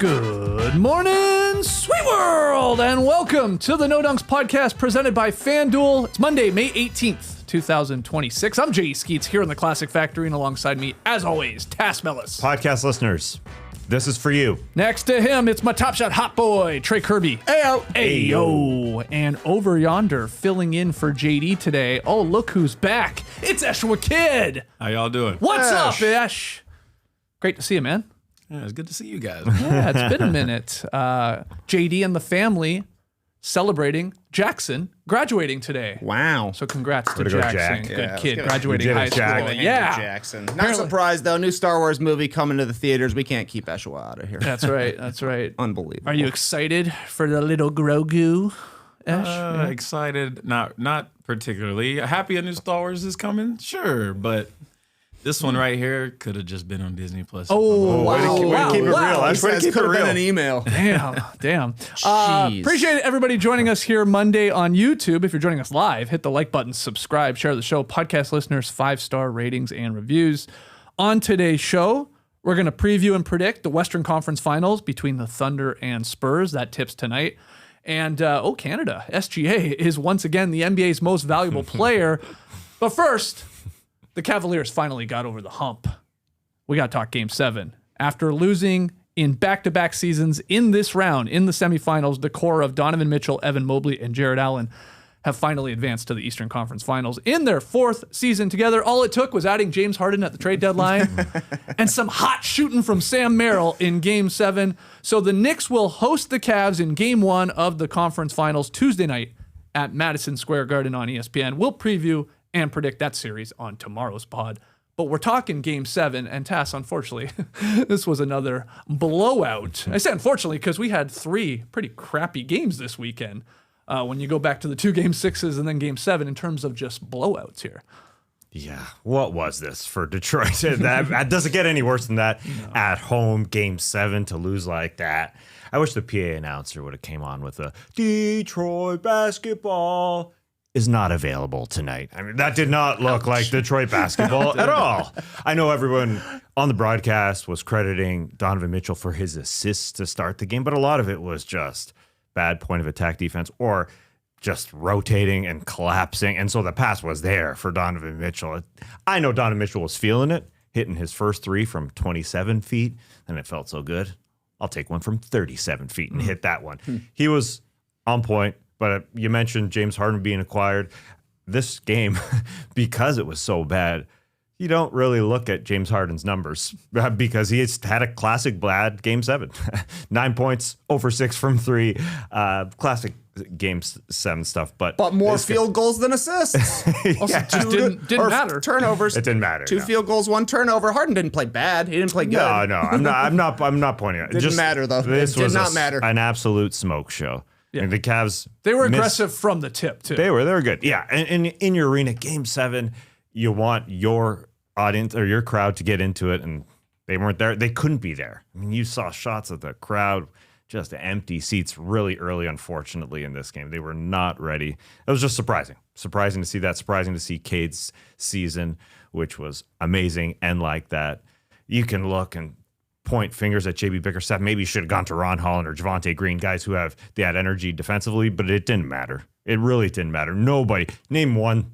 Good morning, sweet world, and welcome to the No Dunks podcast presented by FanDuel. It's Monday, May 18th, 2026. I'm Jay Skeets here in the Classic Factory, and alongside me, as always, Tass Mellis. Podcast listeners, this is for you. Next to him, it's my Top Shot hot boy, Trey Kirby. Ayo. Ayo. And over yonder, filling in for JD today, oh, look who's back. It's Eshwa Kid. How y'all doing? What's up, Esh? Great to see you, man. Yeah, it's good to see you guys. Yeah, it's been a minute. JD and the family celebrating Jackson graduating today. Wow. So congrats to Way to go, Jackson. Jack. Good Yeah, kid let's graduating You did high it, school. Jack. Yeah. Jackson. Not surprised though. New Star Wars movie coming to the theaters. We can't keep Eshwa out of here. That's right. That's right. Unbelievable. Are you excited for the little Grogu, Esh? Excited? Not particularly. Happy a new Star Wars is coming? Sure, but this one right here could have just been on Disney Plus. Oh, wow. Way to keep it real. That's way to keep it could have been real. an email. Damn. Jeez. Appreciate everybody joining us here Monday on YouTube. If you're joining us live, hit the like button, subscribe, share the show. Podcast listeners, 5-star ratings and reviews. On today's show, we're going to preview and predict the Western Conference Finals between the Thunder and Spurs. That tips tonight. And, Canada. SGA is once again the NBA's most valuable player. But first, the Cavaliers finally got over the hump. We got to talk Game 7. After losing in back-to-back seasons in this round, in the semifinals, the core of Donovan Mitchell, Evan Mobley, and Jared Allen have finally advanced to the Eastern Conference Finals in their fourth season together. All it took was adding James Harden at the trade deadline and some hot shooting from Sam Merrill in Game 7. So the Knicks will host the Cavs in Game 1 of the Conference Finals Tuesday night at Madison Square Garden on ESPN. We'll preview and predict that series on tomorrow's pod. But we're talking Game 7, and Tass, unfortunately, this was another blowout. I say unfortunately because we had 3 pretty crappy games this weekend when you go back to the 2 Game 6s and then Game 7 in terms of just blowouts here. Yeah, what was this for Detroit? That doesn't get any worse than that. No. At home, Game 7 to lose like that. I wish the PA announcer would have came on with a Detroit basketball is not available tonight. I mean, that did not look like Detroit basketball at all. I know everyone on the broadcast was crediting Donovan Mitchell for his assists to start the game, but a lot of it was just bad point of attack defense or just rotating and collapsing. And so the pass was there for Donovan Mitchell. I know Donovan Mitchell was feeling it, hitting his first 3 from 27 feet, and it felt so good. I'll take one from 37 feet and hit that one. He was on point. But you mentioned James Harden being acquired. This game, because it was so bad, you don't really look at James Harden's numbers because he has had a classic bad Game 7. 9 points, over 6 from 3. Classic Game 7 stuff. But more field goals than assists. Also, Didn't matter. Turnovers. It didn't matter. 2 field goals, 1 turnover. Harden didn't play bad. He didn't play good. No, I'm not pointing out. Didn't matter though. This It was did not matter. an absolute smoke show. Yeah. And the Cavs, They were aggressive from the tip, too. They were good. Yeah. And in your arena, Game 7, you want your audience or your crowd to get into it, and they weren't there. They couldn't be there. I mean, you saw shots of the crowd, just empty seats really early, unfortunately, in this game. They were not ready. It was just surprising. Surprising to see that. Surprising to see Cade's season, which was amazing. And like that, you can look and point fingers at JB Bickerstaff. Maybe he should have gone to Ron Holland or Javonte Green, guys who have that energy defensively, but it didn't matter. It really didn't matter. Nobody, name one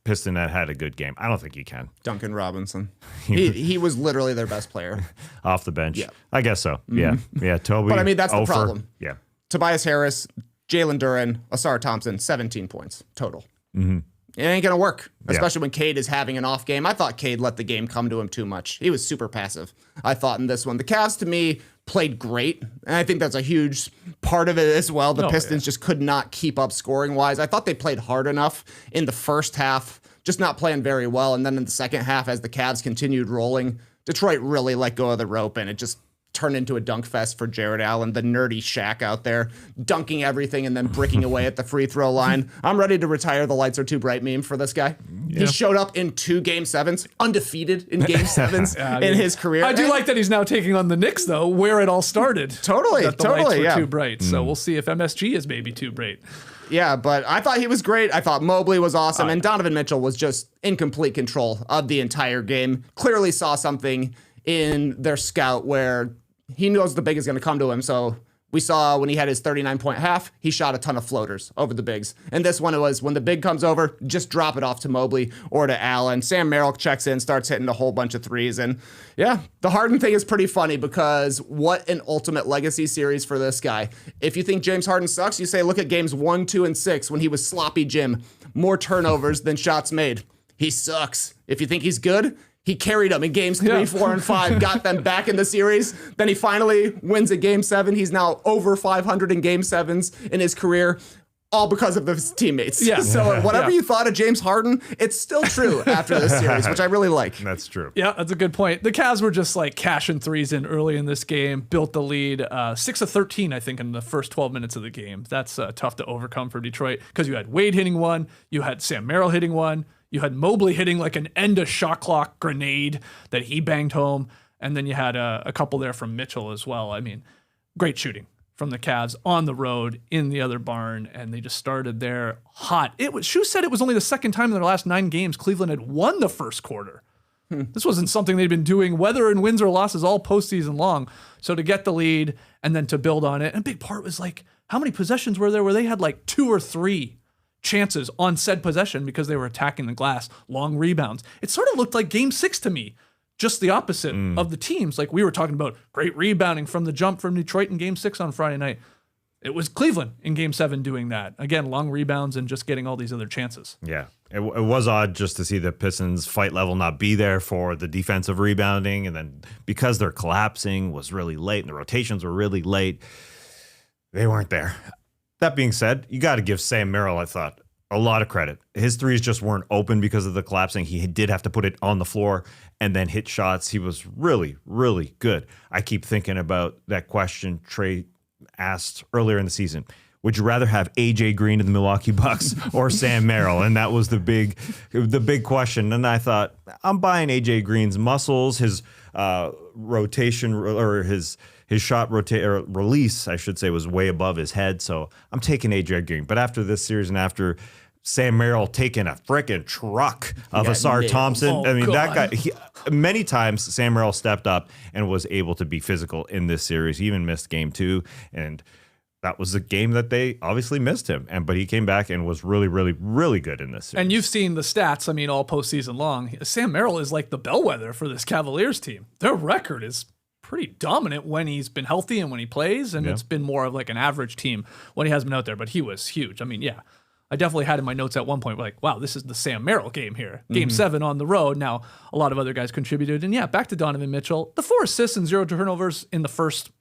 Piston that had a good game. I don't think you can. Duncan Robinson. He was literally their best player. Off the bench. Yeah. I guess so. Yeah. Yeah. Toby. But I mean, that's the Ofer. problem. Yeah. Tobias Harris, Jalen Duren, Asar Thompson, 17 points total. It ain't going to work, especially when Cade is having an off game. I thought Cade let the game come to him too much. He was super passive, I thought, in this one. The Cavs, to me, played great, and I think that's a huge part of it as well. The Pistons just could not keep up scoring-wise. I thought they played hard enough in the first half, just not playing very well. And then in the second half, as the Cavs continued rolling, Detroit really let go of the rope, and it just turned into a dunk fest for Jared Allen, the nerdy Shaq out there, dunking everything and then bricking away at the free throw line. I'm ready to retire the lights are too bright meme for this guy. Yeah. He showed up in 2 Game 7s, undefeated in Game 7s in his career. I do like that he's now taking on the Knicks, though, where it all started. Totally, that the lights were yeah. too bright. So we'll see if MSG is maybe too bright. Yeah, but I thought he was great. I thought Mobley was awesome. And Donovan Mitchell was just in complete control of the entire game. Clearly saw something in their scout where he knows the big is going to come to him. So we saw when he had his 39-point half, he shot a ton of floaters over the bigs. And this one, it was when the big comes over, just drop it off to Mobley or to Allen. Sam Merrill checks in, starts hitting a whole bunch of threes. And yeah, the Harden thing is pretty funny because what an ultimate legacy series for this guy. If you think James Harden sucks, you say, look at games 1, 2, and 6 when he was sloppy Jim. More turnovers than shots made. He sucks. If you think he's good, he carried them in games 3, 4, and 5, got them back in the series. Then he finally wins a game 7. He's now over 500 in game 7s in his career, all because of his teammates. Yeah. So whatever you thought of James Harden, it's still true after this series, which I really like. That's true. Yeah, that's a good point. The Cavs were just like cashing threes in early in this game, built the lead 6 of 13, I think, in the first 12 minutes of the game. That's tough to overcome for Detroit because you had Wade hitting one, you had Sam Merrill hitting one, you had Mobley hitting like an end of shot clock grenade that he banged home, and then you had a couple there from Mitchell as well. I mean, great shooting from the Cavs on the road in the other barn, and they just started there hot. Shu said it was only the second time in their last 9 games Cleveland had won the first quarter. This wasn't something they'd been doing, whether in wins or losses, all postseason long. So to get the lead and then to build on it, and a big part was like, how many possessions were there where they had like 2 or 3 chances on said possession because they were attacking the glass, long rebounds. It sort of looked like game 6 to me, just the opposite of the teams. Like we were talking about great rebounding from the jump from Detroit in game 6 on Friday night. It was Cleveland in game 7 doing that. Again, long rebounds and just getting all these other chances. Yeah, it was odd just to see the Pistons fight level not be there for the defensive rebounding. And then because they're collapsing was really late and the rotations were really late, they weren't there. That being said, you got to give Sam Merrill, I thought, a lot of credit. His threes just weren't open because of the collapsing. He did have to put it on the floor and then hit shots. He was really, really good. I keep thinking about that question Trey asked earlier in the season. Would you rather have AJ Green in the Milwaukee Bucks or Sam Merrill? And that was the big question. And I thought, I'm buying AJ Green's muscles, his rotation or his shot release, I should say, was way above his head. So I'm taking AJ Green. But after this series and after Sam Merrill taking a freaking truck of Asar Thompson, I mean, that guy, many times Sam Merrill stepped up and was able to be physical in this series. He even missed game 2. And that was the game that they obviously missed him. But he came back and was really, really, really good in this series. And you've seen the stats, I mean, all postseason long. Sam Merrill is like the bellwether for this Cavaliers team. Their record is pretty dominant when he's been healthy and when he plays, and it's been more of like an average team when he has been out there, but he was huge. I mean, yeah, I definitely had in my notes at one point, like, wow, this is the Sam Merrill game here. Game 7 on the road. Now, a lot of other guys contributed, and yeah, back to Donovan Mitchell. The 4 assists and 0 turnovers in the first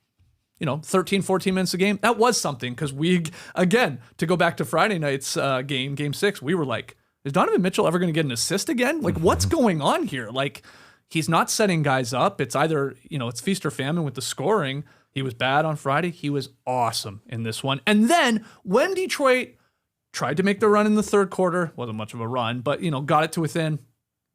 13, 14 minutes a game, that was something, because we, again, to go back to Friday night's game 6, we were like, is Donovan Mitchell ever going to get an assist again? Like, what's going on here? Like, he's not setting guys up. It's either, it's feast or famine with the scoring. He was bad on Friday. He was awesome in this one. And then when Detroit tried to make the run in the third quarter, wasn't much of a run, but, got it to within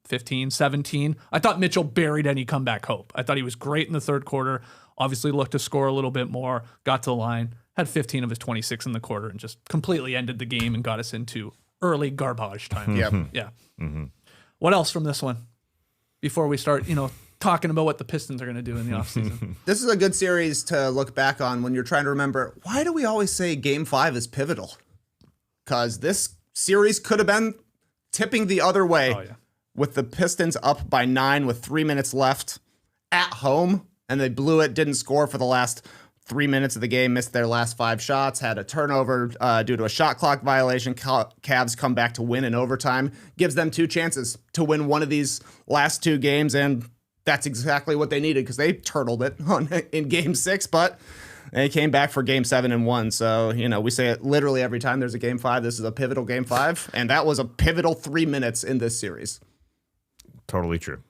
15, 17. I thought Mitchell buried any comeback hope. I thought he was great in the third quarter. Obviously looked to score a little bit more, got to the line, had 15 of his 26 in the quarter, and just completely ended the game and got us into early garbage time. Yeah. Mm-hmm. What else from this one before we start, talking about what the Pistons are going to do in the offseason? This is a good series to look back on when you're trying to remember, why do we always say game 5 is pivotal? Because this series could have been tipping the other way with the Pistons up by 9 with 3 minutes left at home, and they blew it, didn't score for the last 3 minutes of the game, missed their last 5 shots, had a turnover due to a shot clock violation. Cavs come back to win in overtime, gives them 2 chances to win one of these last 2 games, and that's exactly what they needed because they turtled it in game 6, but they came back for game 7 and won. So, we say it literally every time there's a game 5. This is a pivotal game 5, and that was a pivotal 3 minutes in this series. Totally true.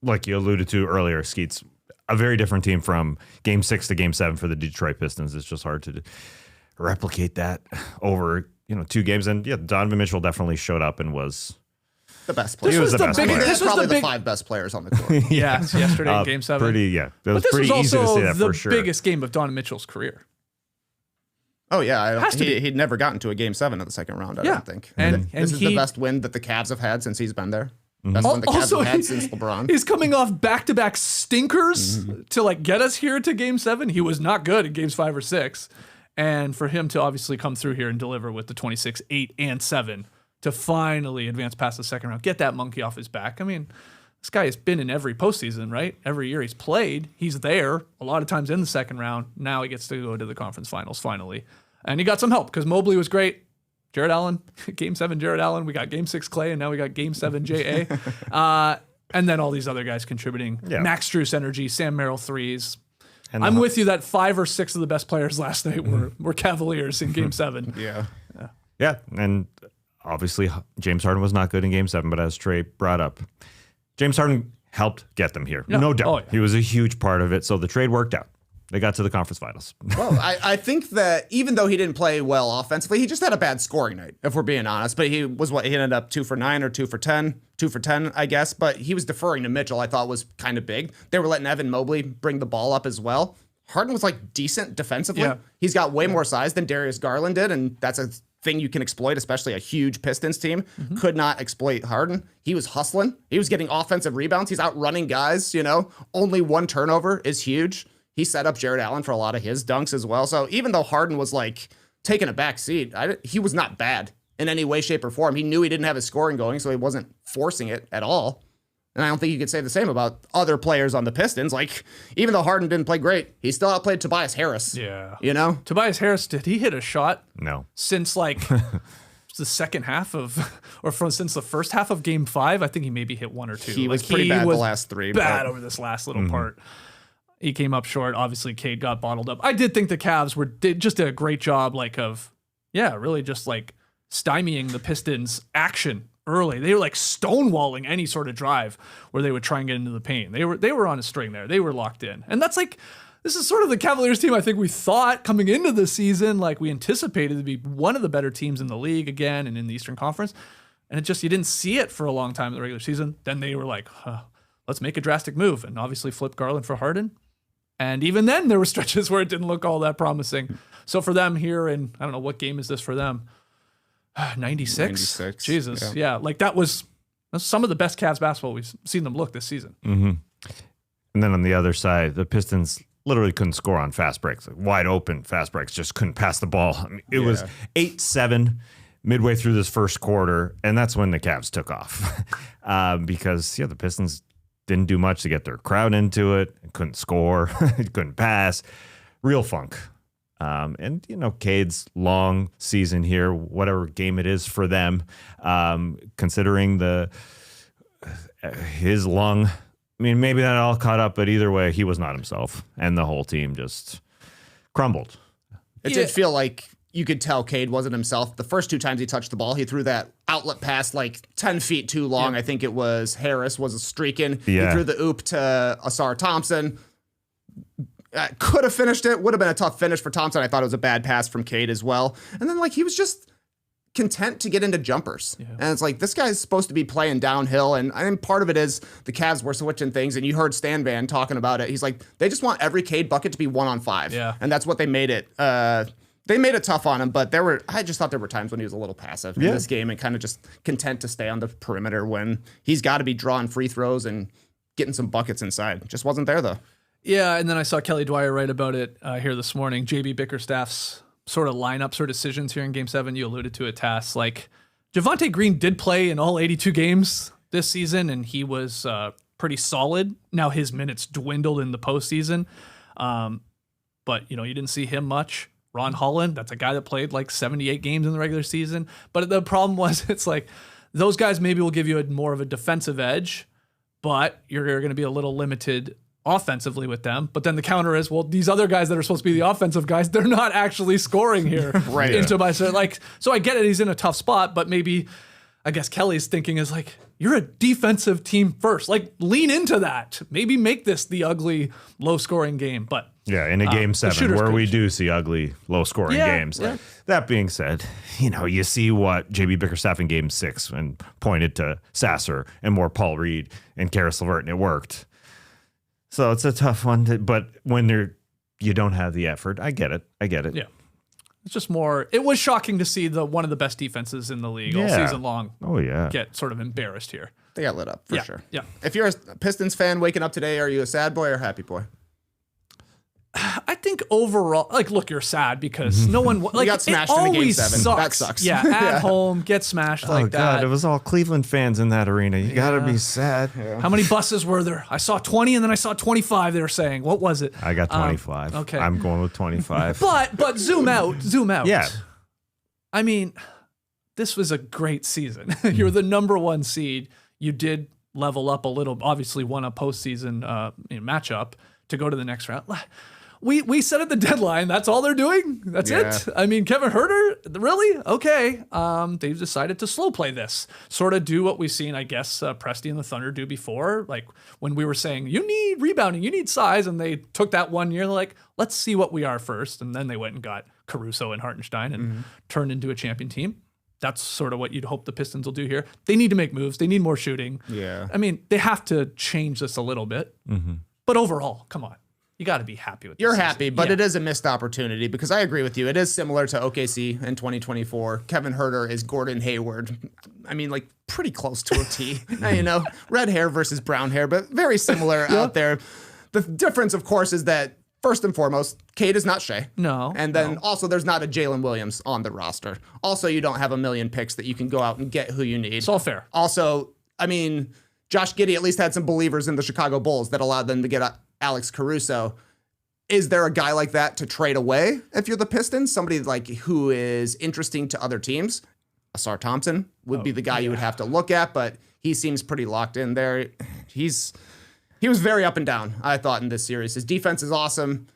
Like you alluded to earlier, Skeets, a very different team from game 6 to game 7 for the Detroit Pistons. It's just hard to replicate that over, 2 games. And yeah, Donovan Mitchell definitely showed up and was the best player. He was the best player. This was probably the 5 best players on the court. Yes, yesterday in game 7. That was this pretty was easy to also say that the for sure. biggest game of Donovan Mitchell's career. Oh, yeah. Has to be. He'd never gotten to a game 7 of the second round, I don't think. And This is he, the best win that the Cavs have had since he's been there. Best one the Cavs Also, have had since LeBron. He's coming off back-to-back stinkers to like get us here to Game 7. He was not good in Games 5 or 6. And for him to obviously come through here and deliver with the 26, 8, and 7 to finally advance past the second round, get that monkey off his back. I mean, this guy has been in every postseason, right? Every year he's played. He's there a lot of times in the second round. Now he gets to go to the conference finals finally. And he got some help because Mobley was great. Jared Allen, Game 7 Jared Allen. We got Game 6 Clay, and now we got Game 7 J.A. And then all these other guys contributing. Yeah. Max Strus energy, Sam Merrill threes. And I'm with you that 5 or 6 of the best players last night were Cavaliers in Game 7. Yeah, and obviously James Harden was not good in Game 7, but as Trey brought up, James Harden helped get them here. Yeah. No doubt. Oh, yeah. He was a huge part of it, so the trade worked out. They got to the conference finals. Well, I think that even though he didn't play well offensively, he just had a bad scoring night, if we're being honest. But he was he ended up 2 for 9 or 2 for 10, 2 for 10, I guess. But he was deferring to Mitchell, I thought was kind of big. They were letting Evan Mobley bring the ball up as well. Harden was like decent defensively. Yeah. He's got way more size than Darius Garland did, and that's a thing you can exploit, especially a huge Pistons team. Could not exploit Harden. He was hustling. He was getting offensive rebounds. He's outrunning guys, Only 1 turnover is huge. He set up Jared Allen for a lot of his dunks as well. So even though Harden was like taking a back seat, he was not bad in any way, shape, or form. He knew he didn't have his scoring going, so he wasn't forcing it at all. And I don't think you could say the same about other players on the Pistons. Like, even though Harden didn't play great, he still outplayed Tobias Harris. Yeah. Tobias Harris, did he hit a shot? No. Since like the second half of, since the first half of Game 5, I think he maybe hit 1 or 2. He was pretty bad the last 3. Bad over this last little part. He came up short. Obviously, Cade got bottled up. I did think the Cavs did a great job, really just like stymieing the Pistons' action early. They were like stonewalling any sort of drive where they would try and get into the paint. They were on a string there. They were locked in, and that's like this is sort of the Cavaliers team I think we thought coming into the season. Like we anticipated to be one of the better teams in the league again and in the Eastern Conference, and it just you didn't see it for a long time in the regular season. Then they were like, let's make a drastic move, and obviously flip Garland for Harden. And even then, there were stretches where it didn't look all that promising. So for them here, and I don't know, what game is this for them? 96? 96. Jesus. Yeah. Like that's some of the best Cavs basketball we've seen them look this season. Mm-hmm. And then on the other side, the Pistons literally couldn't score on fast breaks. Like wide open fast breaks, just couldn't pass the ball. I mean, it was 8-7 midway through this first quarter, and that's when the Cavs took off. Because, the Pistons didn't do much to get their crowd into it. Couldn't score. Couldn't pass. Real funk. And, Cade's long season here, whatever game it is for them, considering his lung, maybe that all caught up, but either way, he was not himself. And the whole team just crumbled. It did feel like you could tell Cade wasn't himself. The first 2 times he touched the ball, he threw that outlet pass like 10 feet too long. I think it was Harris was streaking. Yeah. He threw the oop to Asar Thompson. Could have finished it. Would have been a tough finish for Thompson. I thought it was a bad pass from Cade as well. And then he was just content to get into jumpers. Yeah. And it's like, this guy's supposed to be playing downhill. And I think part of it is the Cavs were switching things. And you heard Stan Van talking about it. He's like, they just want every Cade bucket to be 1-on-5. Yeah. And that's what they made it. They made it tough on him, but I just thought there were times when he was a little passive in this game and kind of just content to stay on the perimeter when he's got to be drawing free throws and getting some buckets inside. Just wasn't there, though. Yeah, and then I saw Kelly Dwyer write about it here this morning. JB Bickerstaff's sort of lineups or decisions here in Game 7. You alluded to it, Tass. Like, Javonte Green did play in all 82 games this season, and he was pretty solid. Now his minutes dwindled in the postseason. But, you didn't see him much. Ron Holland, that's a guy that played like 78 games in the regular season. But the problem was, it's like those guys maybe will give you more of a defensive edge, but you're going to be a little limited offensively with them. But then the counter is, well, these other guys that are supposed to be the offensive guys, they're not actually scoring here. Right. So I get it. He's in a tough spot, but maybe I guess Kelly's thinking is like, you're a defensive team first. Like, lean into that. Maybe make this the ugly, low-scoring game. But yeah, in a Game 7 where we do see ugly, low-scoring games. Yeah. That being said, you see what J.B. Bickerstaff in Game 6 and pointed to Sasser and more Paul Reed and Karis LeVert, and it worked. So it's a tough one. But when you don't have the effort, I get it. Yeah. It's just more. It was shocking to see one of the best defenses in the league all season long. Oh yeah, get sort of embarrassed here. They got lit up for sure. Yeah. If you're a Pistons fan waking up today, are you a sad boy or happy boy? I think overall, like, look, you're sad because no one like got smashed it in the Game always 7. sucks. That sucks. Yeah, at home, get smashed like that. God, it was all Cleveland fans in that arena. You got to be sad. How many buses were there? I saw 20 and then I saw 25. They were saying, what was it? I got 25. Okay. I'm going with 25. But zoom out. Yeah. I mean, this was a great season. You're the number one seed. You did level up a little. Obviously, won a postseason matchup to go to the next round. We said at the deadline, that's all they're doing. That's it. I mean, Kevin Huerter, really? Okay. They've decided to slow play this. Sort of do what we've seen, I guess, Presti and the Thunder do before. Like when we were saying, you need rebounding, you need size. And they took that 1 year, like, let's see what we are first. And then they went and got Caruso and Hartenstein and turned into a champion team. That's sort of what you'd hope the Pistons will do here. They need to make moves. They need more shooting. Yeah. I mean, they have to change this a little bit. But overall, come on. You got to be happy with this. You're happy, but it is a missed opportunity because I agree with you. It is similar to OKC in 2024. Kevin Huerter is Gordon Hayward. I mean, like pretty close to a T. Red hair versus brown hair, but very similar out there. The difference, of course, is that first and foremost, Cade is not Shai. No. And then also there's not a Jalen Williams on the roster. Also, you don't have a million picks that you can go out and get who you need. It's all fair. Also, I mean, Josh Giddey at least had some believers in the Chicago Bulls that allowed them to get Alex Caruso. Is there a guy like that to trade away if you're the Pistons? Somebody like who is interesting to other teams? Asar Thompson would be the guy you would have to look at, but he seems pretty locked in there. He was very up and down, I thought, in this series. His defense is awesome.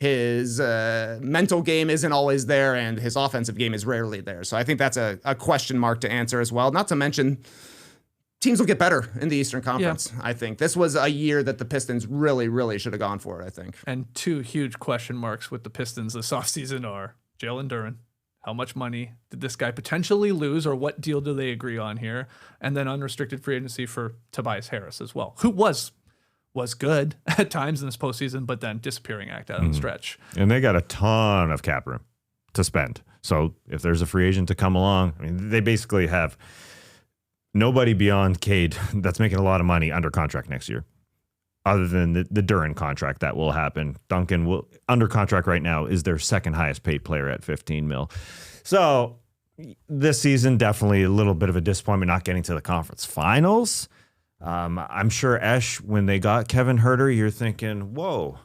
His mental game isn't always there, and his offensive game is rarely there. So I think that's a question mark to answer as well. Not to mention, teams will get better in the Eastern Conference, I think. This was a year that the Pistons really, really should have gone for it, I think. And two huge question marks with the Pistons this offseason are Jalen Duren. How much money did this guy potentially lose, or what deal do they agree on here? And then unrestricted free agency for Tobias Harris as well, who was good at times in this postseason, but then disappearing act out on the stretch. And they got a ton of cap room to spend. So if there's a free agent to come along, I mean, they basically have nobody beyond Cade that's making a lot of money under contract next year, other than the Duren contract that will happen. Duncan will under contract right now is their second highest paid player at $15 million. So this season, definitely a little bit of a disappointment not getting to the conference finals. I'm sure, Esh, when they got Kevin Huerter, you're thinking, whoa,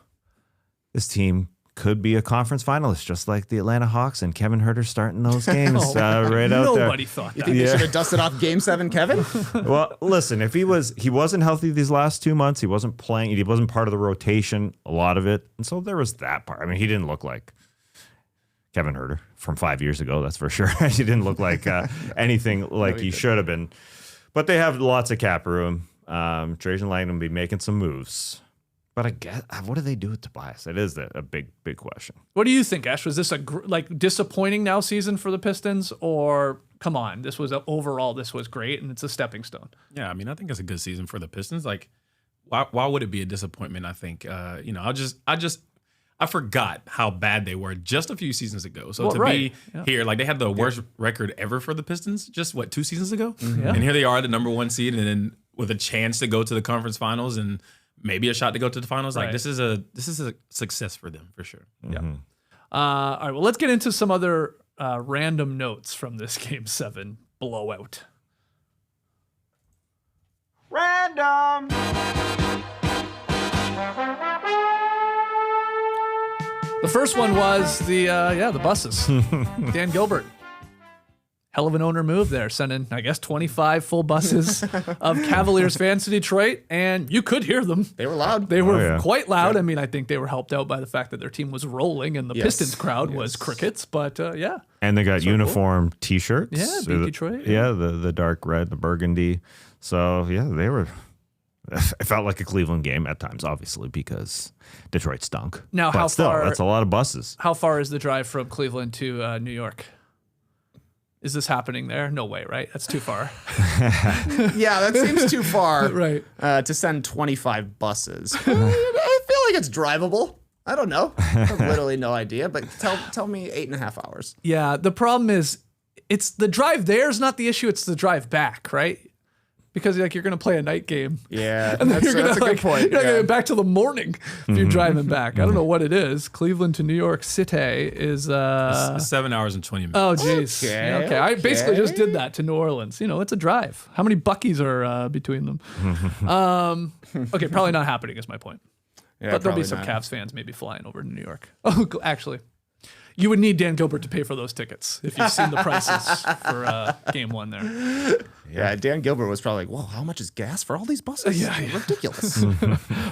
this team could be a conference finalist, just like the Atlanta Hawks, and Kevin Huerter starting those games right out there. Nobody thought that. You think they should have dusted off Game 7, Kevin? Well, listen, if he wasn't healthy these last 2 months, he wasn't playing, he wasn't part of the rotation, a lot of it. And so there was that part. I mean, he didn't look like Kevin Huerter from 5 years ago, that's for sure. He didn't look like anything like he should have been. But they have lots of cap room. Trajan Langdon will be making some moves. But I guess, what do they do with Tobias? It is a big, big question. What do you think, Ash? Was this a disappointing now season for the Pistons, or come on, this was overall this was great and it's a stepping stone? Yeah, I mean, I think it's a good season for the Pistons. Like, why would it be a disappointment? I think, I forgot how bad they were just a few seasons ago. So be here, like they had the worst record ever for the Pistons just 2 seasons ago, and here they are, the number 1 seed, and then with a chance to go to the conference finals and maybe a shot to go to the finals. Like this is a success for them for sure. Yeah. All right. Well, let's get into some other random notes from this Game 7 blowout. Random. The first one was the buses. Dan Gilbert. Hell of an owner move there, sending, I guess, 25 full buses of Cavaliers fans to Detroit, and you could hear them. They were loud. They were quite loud. I mean, I think they were helped out by the fact that their team was rolling and the Pistons crowd was crickets, but And they got uniform T-shirts. Yeah, beat Detroit. Yeah, the dark red, the burgundy. So, yeah, they were... It felt like a Cleveland game at times, obviously, because Detroit stunk. Now, but that's a lot of buses. How far is the drive from Cleveland to New York? Is this happening there? No way, right? That's too far. Yeah, that seems too far right. To send 25 buses. I feel like it's drivable. I don't know. I have literally no idea, but tell me 8.5 hours. Yeah, the problem is it's the drive there is not the issue. It's the drive back, right? because like you're going to play a night game. Yeah, And then that's a good point. You're Yeah. going back to the morning if you're driving back. I don't know what it is. Cleveland to New York City is 7 hours and 20 minutes. Oh, geez. Okay, I basically just okay. did that to New Orleans. It's a drive. How many Buckies are between them? Okay, probably not happening is my point. Yeah, But there'll be probably some not. Cavs fans maybe flying over to New York. Oh, actually, you would need Dan Gilbert to pay for those tickets if you've seen the prices for game 1 there. Yeah, Dan Gilbert was probably like, whoa, how much is gas for all these buses? Yeah. Ridiculous.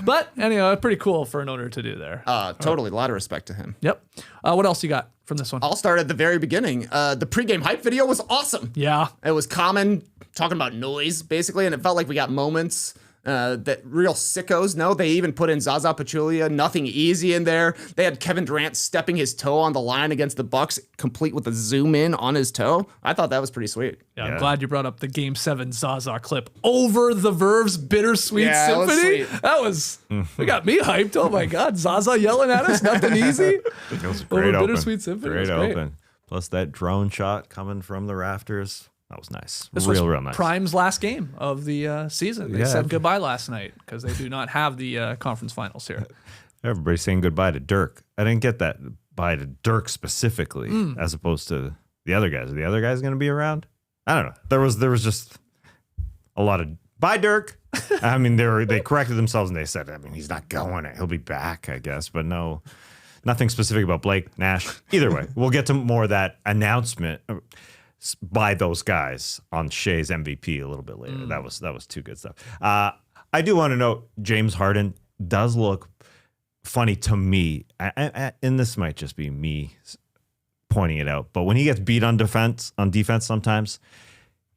But anyway, pretty cool for an owner to do there. Totally. A lot of respect to him. Yep. What else you got from this one? I'll start at the very beginning. The pregame hype video was awesome. Yeah. It was Common talking about noise, basically, and it felt like we got moments that real sickos know. They even put in Zaza Pachulia, nothing easy in there. They had Kevin Durant stepping his toe on the line against the Bucks, complete with a zoom in on his toe. I thought that was pretty sweet. Yeah, I'm glad you brought up the Game 7 Zaza clip over the Verve's Bittersweet Yeah, it was Symphony. sweet. That was, we got me hyped. Oh my God, Zaza yelling at us, nothing easy. It was a great Over open. Bittersweet Symphony. Great It was great. open. Plus that drone shot coming from the rafters. That was nice. This was real nice. Prime's last game of the season. They Yeah. said goodbye last night because they do not have the conference finals here. Everybody's saying goodbye to Dirk. I didn't get that bye to Dirk specifically, Hmm. as opposed to the other guys. Are the other guys going to be around? I don't know. There was just a lot of bye Dirk. I mean, they corrected themselves and they said, I mean, he's not going. He'll be back, I guess. But no, nothing specific about Blake Nash. Either way, we'll get to more of that announcement by those guys on Shai's MVP a little bit later. That was too good stuff. I do want to note James Harden does look funny to me, and this might just be me pointing it out, but when he gets beat on defense sometimes,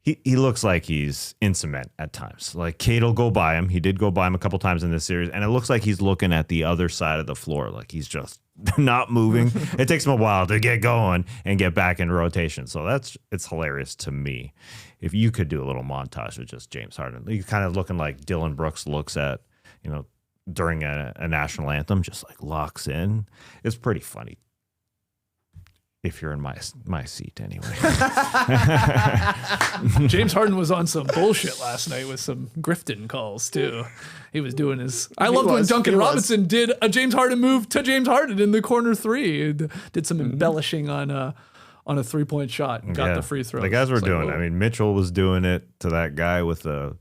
he looks like he's in cement at times. Like Cade will go by him. He did go by him a couple times in this series, and it looks like he's looking at the other side of the floor, like he's just not moving. It takes him a while to get going and get back in rotation. So it's hilarious to me. If you could do a little montage with just James Harden, he's kind of looking like Dylan Brooks looks at, during a national anthem, just like locks in. It's pretty funny. If you're in my seat anyway. James Harden was on some bullshit last night with some Grifton calls too. He was doing his. I loved when Duncan Robinson did a James Harden move to James Harden in the corner 3. He did some embellishing on a 3-point shot and got the free throw. The guys were doing it. I mean, Mitchell was doing it to that guy with a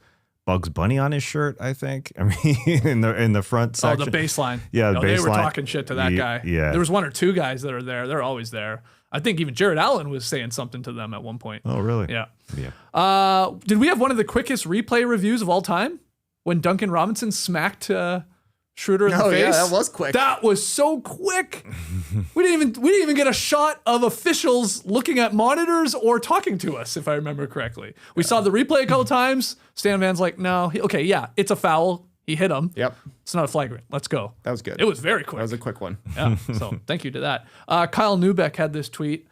Bugs Bunny on his shirt, I think. I mean, in the front section. Oh, the baseline. Yeah, no, the they were baseline. talking shit to that guy. Yeah. There was 1 or 2 guys that are there. They're always there. I think even Jared Allen was saying something to them at one point. Oh, really? Yeah. Yeah. Did we have one of the quickest replay reviews of all time when Duncan Robinson smacked Schroeder in the face? Yeah, that was quick. That was so quick. we didn't even get a shot of officials looking at monitors or talking to us, if I remember correctly. We saw the replay a couple times. Stan Van's like, no, it's a foul. He hit him. Yep. It's not a flagrant. Let's go. That was good. It was very quick. That was a quick one. Yeah. So thank you to that. Kyle Neubeck had this tweet.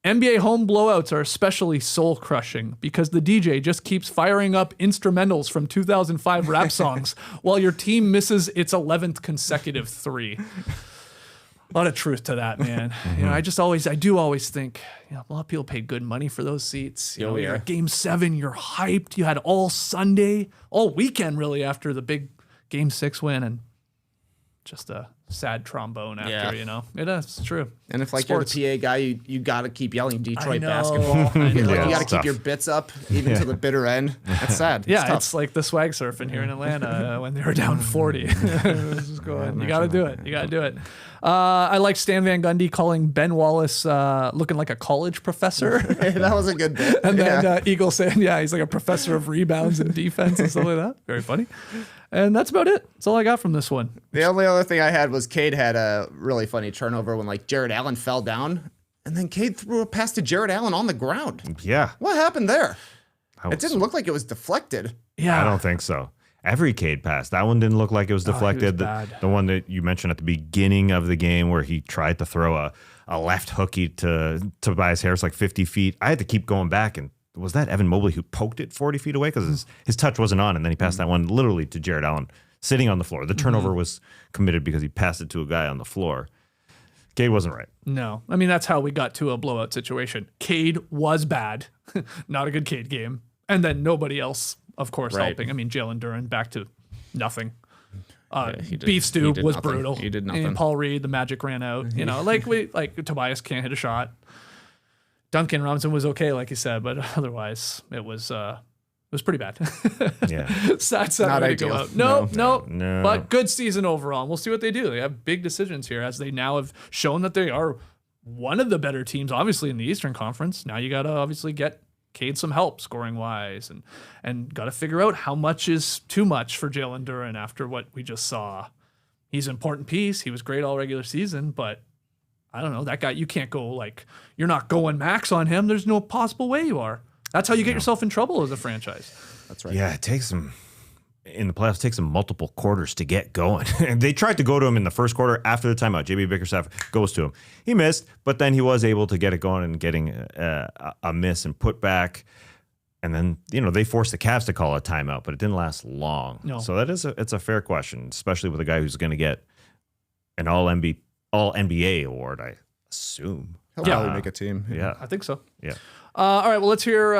NBA home blowouts are especially soul crushing because the DJ just keeps firing up instrumentals from 2005 rap songs while your team misses its 11th consecutive 3. A lot of truth to that, man. I do always think, a lot of people paid good money for those seats. You're at Game 7, you're hyped. You had all Sunday, all weekend really after the big Game 6 win, and just a sad trombone after, It is, it's true. And if Sports. you're the PA guy, you got to keep yelling Detroit know. basketball. I know. You got to it's keep tough. your bits up even to the bitter end. That's sad. Yeah, tough. it's like the swag surfing here in Atlanta when they were down 40. Just going, you got to do it. You got to do it. I like Stan Van Gundy calling Ben Wallace looking like a college professor. that was a good bit. And then Eagle saying, he's like a professor of rebounds and defense and stuff like that. Very funny. And that's about it. That's all I got from this one. The only other thing I had was Cade had a really funny turnover when Jared Allen fell down, and then Cade threw a pass to Jared Allen on the ground. Yeah. What happened there? That It didn't look like it was deflected. Yeah. I don't think so. Every Cade pass. That one didn't look like it was deflected. bad. The one that you mentioned at the beginning of the game where he tried to throw a left hooky to Tobias Harris 50 feet. I had to keep going back, and was that Evan Mobley who poked it 40 feet away? Because his touch wasn't on, and then he passed that one literally to Jared Allen sitting on the floor. The turnover was committed because he passed it to a guy on the floor. Cade wasn't right. No. I mean, that's how we got to a blowout situation. Cade was bad. Not a good Cade game. And then nobody else of course, Right. helping. I mean, Jalen Duren back to nothing. he did- Beef stew he did was nothing. brutal. He did nothing. And Paul Reed, the magic ran out. Like Tobias can't hit a shot. Duncan Robinson was okay, like you said, but otherwise it was pretty bad. Yeah. That's Not way to go ideal. out. No. No. But good season overall. And we'll see what they do. They have big decisions here as they now have shown that they are one of the better teams, obviously, in the Eastern Conference. Now you got to obviously get Cade some help scoring wise and got to figure out how much is too much for Jalen Duren after what we just saw. He's an important piece. He was great all regular season, but I don't know. That guy, you can't go you're not going max on him. There's no possible way you are. That's how you get yourself in trouble as a franchise. That's right. Yeah, it takes them in the playoffs. Takes them multiple quarters to get going. And they tried to go to him in the first quarter after the timeout. JB Bickerstaff goes to him. He missed, but then he was able to get it going and getting a miss and put back. And then they forced the Cavs to call a timeout, but it didn't last long. No. So it's a fair question, especially with a guy who's going to get an All NBA award, I assume. He'll probably make a team. Yeah. I think so. Yeah. All right, well, let's hear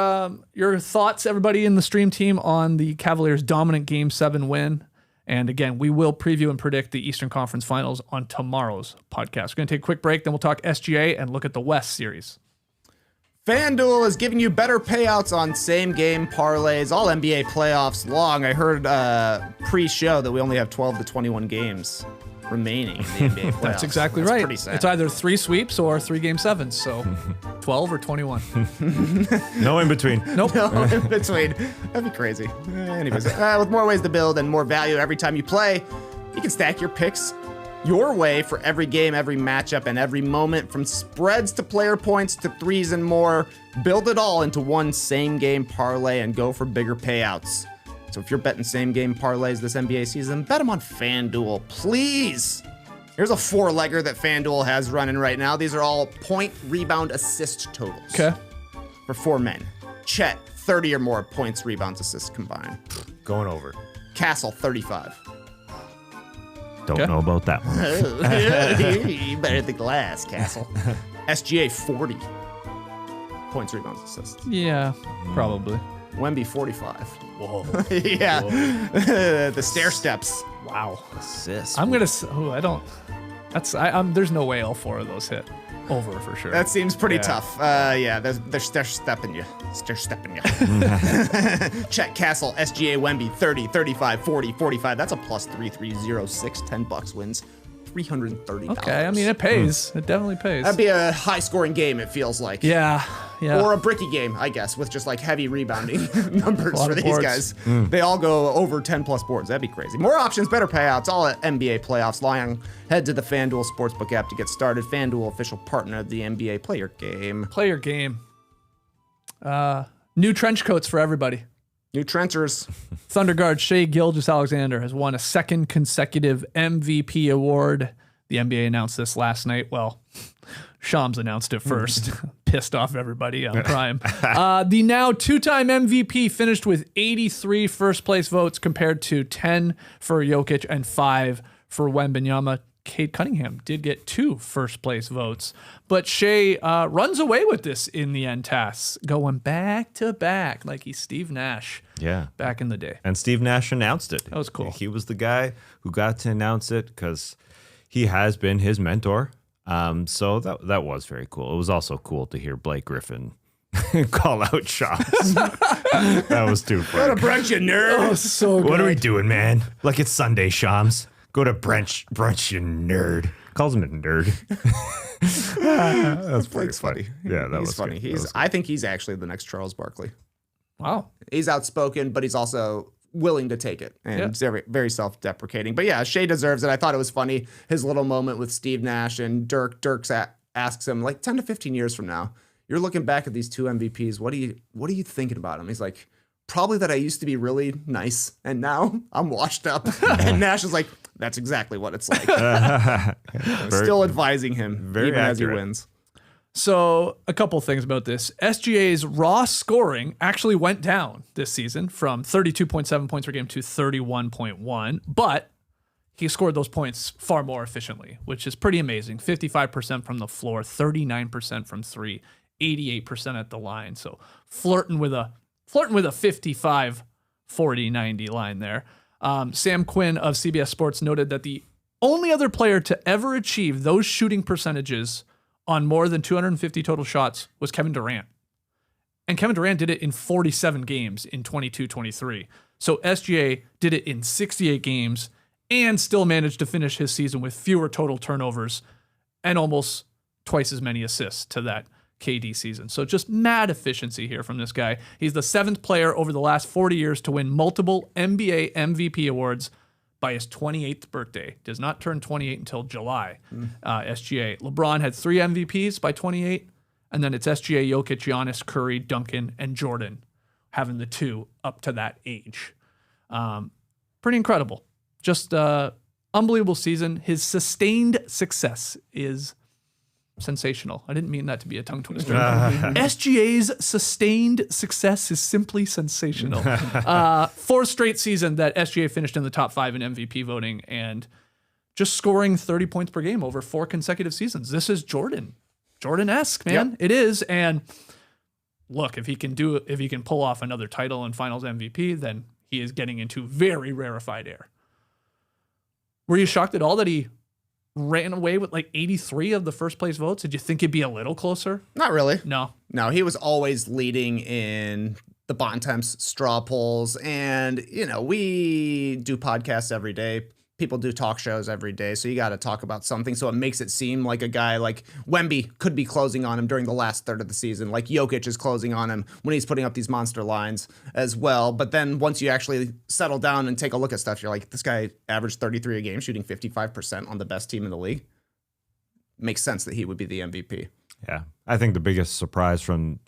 your thoughts, everybody in the stream team, on the Cavaliers' dominant Game 7 win. And again, we will preview and predict the Eastern Conference Finals on tomorrow's podcast. We're going to take a quick break, then we'll talk SGA and look at the West series. FanDuel is giving you better payouts on same-game parlays, all NBA playoffs long. I heard pre-show that we only have 12 to 21 games remaining in the NBA playoffs. That's exactly That's right. pretty sad. It's either 3 sweeps or 3 Game 7s, so 12 or 21. No in between. Nope. No, in between. That'd be crazy. Anyways, with more ways to build and more value every time you play, you can stack your picks your way for every game, every matchup, and every moment, from spreads to player points to threes and more. Build it all into one same-game parlay and go for bigger payouts. So if you're betting same-game parlays this NBA season, bet them on FanDuel, please. Here's a 4-legger that FanDuel has running right now. These are all point, rebound, assist totals. Okay. For 4 men. Chet, 30 or more points, rebounds, assists combined. Going over. Castle, 35. Don't know about that one. You better think last, Castle. SGA, 40 points, rebounds, assists. Yeah, probably. Wemby, 45. Whoa. Yeah. The stair steps. Wow. Assist. I'm going to... Oh, I don't... There's no way all 4 of those hit over for sure. That seems pretty Yeah. tough. They're stair stepping you. Stair stepping you. Chet, Castle, SGA, Wemby, 30, 35, 40, 45. That's a plus 3306. $10 wins. $330. Okay, I mean, it pays. It definitely pays. That'd be a high-scoring game, it feels like. Yeah. Or a bricky game, I guess, with just like heavy rebounding numbers lot for of these boards. guys. They all go over 10-plus boards. That'd be crazy. More options, better payouts, all at NBA playoffs. Lion, head to the FanDuel Sportsbook app to get started. FanDuel, official partner of the NBA. Play your game. Play your game. New trench coats for everybody. New trenchers. Thunder guard Shai Gilgeous-Alexander has won a 2nd consecutive MVP award. The NBA announced this last night. Well, Shams announced it first. Pissed off everybody on Prime. The now 2-time MVP finished with 83 first-place votes compared to 10 for Jokic and 5 for Wembanyama. Cade Cunningham did get 2 first-place votes. But Shai runs away with this in the end, Tass, going back-to-back like he's Steve Nash Yeah. back in the day. And Steve Nash announced it. That was cool. He was the guy who got to announce it because he has been his mentor. So that was very cool. It was also cool to hear Blake Griffin call out shots. That was too funny. What a brunch, you nerd. Oh, so good. What are we doing, man? Like it's Sunday, Shams. Go to brunch, you nerd. Calls him a nerd. That's pretty Blake's funny. Yeah, that he's was funny. good. I think he's actually the next Charles Barkley. Wow. He's outspoken, but he's also willing to take it and Yeah. very, very self-deprecating. But yeah, Shai deserves it. I thought it was funny, his little moment with Steve Nash and Dirk. Dirk asks him, like 10 to 15 years from now, you're looking back at these 2 MVPs. What are you thinking about him? He's like, probably that I used to be really nice and now I'm washed up. And Nash is like, that's exactly what it's like. Still advising him, very even as he accurate. wins. So a couple things about this. SGA's raw scoring actually went down this season from 32.7 points per game to 31.1, but he scored those points far more efficiently, which is pretty amazing. 55% from the floor, 39% from 3, 88% at the line. So flirting with a 55 40-90 line there. Sam Quinn of CBS Sports noted that the only other player to ever achieve those shooting percentages on more than 250 total shots was Kevin Durant. And Kevin Durant did it in 47 games in 22-23. So SGA did it in 68 games and still managed to finish his season with fewer total turnovers and almost twice as many assists to that KD season. So just mad efficiency here from this guy. He's the 7th player over the last 40 years to win multiple NBA MVP awards by his 28th birthday. Does not turn 28 until July. SGA. LeBron had 3 MVPs by 28, and then it's SGA, Jokic, Giannis, Curry, Duncan, and Jordan having the 2 up to that age. Pretty incredible. Just unbelievable season. His sustained success is sensational. I didn't mean that to be a tongue twister. SGA's sustained success is simply sensational. 4th straight season that SGA finished in the top 5 in MVP voting and just scoring 30 points per game over 4 consecutive seasons. This is Jordan-esque, man. Yep. It is. And look, if he can pull off another title and Finals MVP, then he is getting into very rarefied air. Were you shocked at all that he ran away with like 83 of the first place votes? Did you think it'd be a little closer? Not really. No, he was always leading in the Bontemps straw polls. And, we do podcasts every day. People do talk shows every day. So you got to talk about something. So it makes it seem like a guy like Wemby could be closing on him during the last third of the season. Like Jokic is closing on him when he's putting up these monster lines as well. But then once you actually settle down and take a look at stuff, you're like, this guy averaged 33 a game, shooting 55% on the best team in the league. Makes sense that he would be the MVP. Yeah. I think the biggest surprise from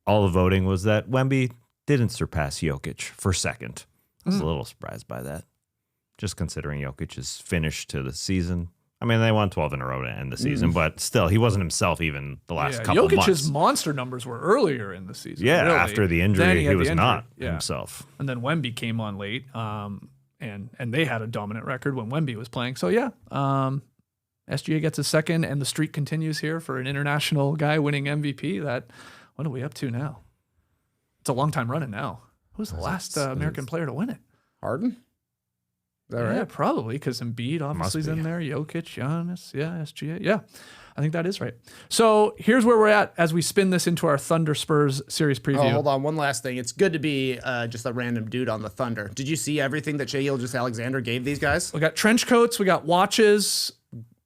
all the voting was that Wemby didn't surpass Jokic for second. I was a little surprised by that. Just considering Jokic's finish to the season. I mean, they won 12 in a row to end the season, but still, he wasn't himself even the last couple months. Jokic's monster numbers were earlier in the season. Yeah, really. After the injury, he was not himself. And then Wemby came on late, and they had a dominant record when Wemby was playing. So, SGA gets a second, and the streak continues here for an international guy winning MVP. What are we up to now? It's a long time running now. Who's the last American player to win it? Harden? Is that right? Yeah, probably, because Embiid obviously is in there. Jokic, Giannis, SGA. Yeah, I think that is right. So here's where we're at as we spin this into our Thunder-Spurs series preview. Oh, hold on. One last thing. It's good to be just a random dude on the Thunder. Did you see everything that Shai Gilgeous-Alexander gave these guys? We got trench coats. We got watches.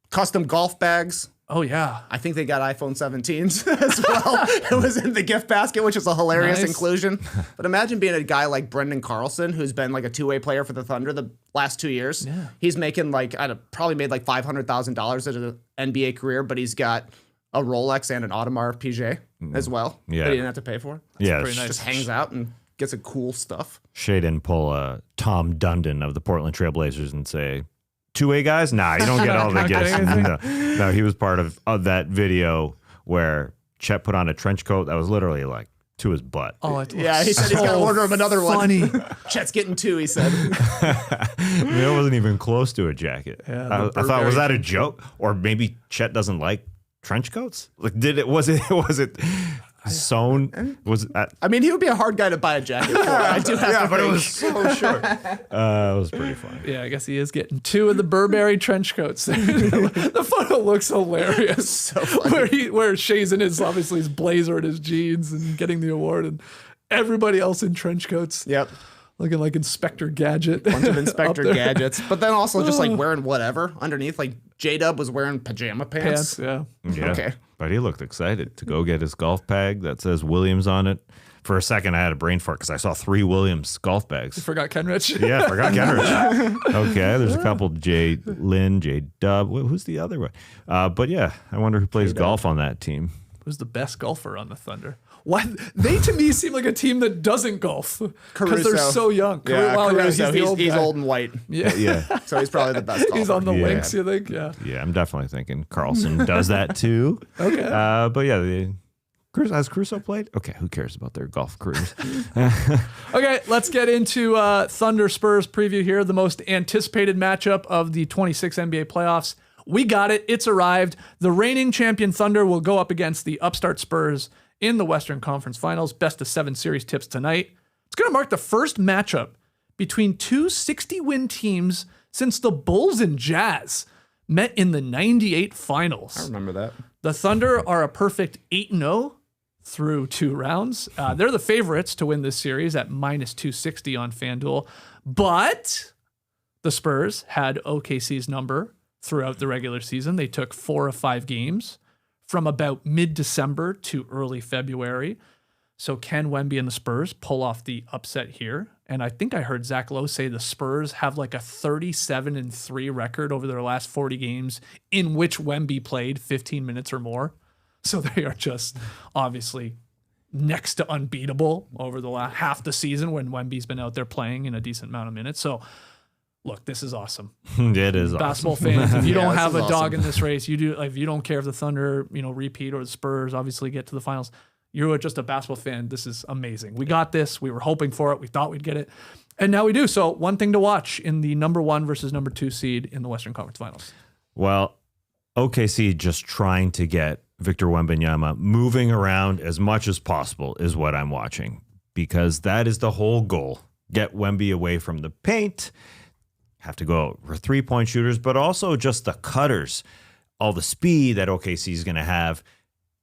Custom golf bags. Oh, yeah. I think they got iPhone 17s as well. It was in the gift basket, which is a hilarious inclusion. But imagine being a guy like Brendan Carlson, who's been like a two-way player for the Thunder the last 2 years. Yeah. He's making probably made like $500,000 in an NBA career, but he's got a Rolex and an Audemars Piguet as well that he didn't have to pay for. That's pretty nice. Just hangs out and gets a cool stuff. Shai didn't pull a Tom Dundon of the Portland Trailblazers and say, two-way guys? Nah, you don't get all the gifts. No, he was part of that video where Chet put on a trench coat that was literally like to his butt. Oh, yeah, he said he's got to order him another one. Chet's getting 2, he said. It wasn't even close to a jacket. Yeah, I thought, was that a joke? Or maybe Chet doesn't like trench coats? Like, was it sewn? I mean, he would be a hard guy to buy a jacket for. I do have to but it was so short. It was pretty funny. Yeah, I guess he is getting 2 of the Burberry trench coats. The photo looks hilarious. So funny. Where Shai's in his blazer and his jeans and getting the award, and everybody else in trench coats. Yep. Looking like Inspector Gadget. Bunch of Inspector Gadgets. But then also just like wearing whatever underneath. Like J-Dub was wearing pajama pants. Yeah. Okay. But he looked excited to go get his golf bag that says Williams on it. For a second, I had a brain fart because I saw 3 Williams golf bags. You forgot Kenrich? Yeah, forgot Kenrich. Okay, there's a couple. J. Lynn, J. Dub. Who's the other one? But yeah, I wonder who plays golf on that team. Who's the best golfer on the Thunder? Why they to me seem like a team that doesn't golf because they're so young. Caruso, he's old and white. Yeah. So he's probably the best golfer. He's on the links, you think? Yeah. Yeah, I'm definitely thinking Carlson does that too. Okay. But yeah, has Caruso played? Okay, who cares about their golf careers? Okay, let's get into Thunder Spurs preview here. The most anticipated matchup of the 26 NBA playoffs. We got it. It's arrived. The reigning champion Thunder will go up against the upstart Spurs in the Western Conference Finals. Best of 7 series tips tonight. It's It's going to mark the first matchup between two 60-win teams since the Bulls and Jazz met in the 98 finals. I remember that. The Thunder are a perfect 8-0 through 2 rounds. They're the favorites to win this series at -260 on FanDuel. But the Spurs had OKC's number throughout the regular season. They took 4 of 5 games from about mid-December to early February. So can Wemby and the Spurs pull off the upset here? And I think I heard Zach Lowe say the Spurs have like a 37-3 record over their last 40 games in which Wemby played 15 minutes or more. So they are just obviously next to unbeatable over the last half the season when Wemby's been out there playing in a decent amount of minutes. So look, this is awesome. It is basketball awesome. fans. If you Yeah, don't this have is a dog awesome. in this race, you do. Like, if you don't care if the Thunder, repeat or the Spurs obviously get to the finals, you're just a basketball fan. This is amazing. We got this. We were hoping for it. We thought we'd get it, and now we do. So one thing to watch in the number 1 versus number 2 seed in the Western Conference Finals. Well, OKC just trying to get Victor Wembanyama moving around as much as possible is what I'm watching, because that is the whole goal. Get Wemby away from the paint, have to go for 3-point shooters, but also just the cutters, all the speed that OKC is going to have,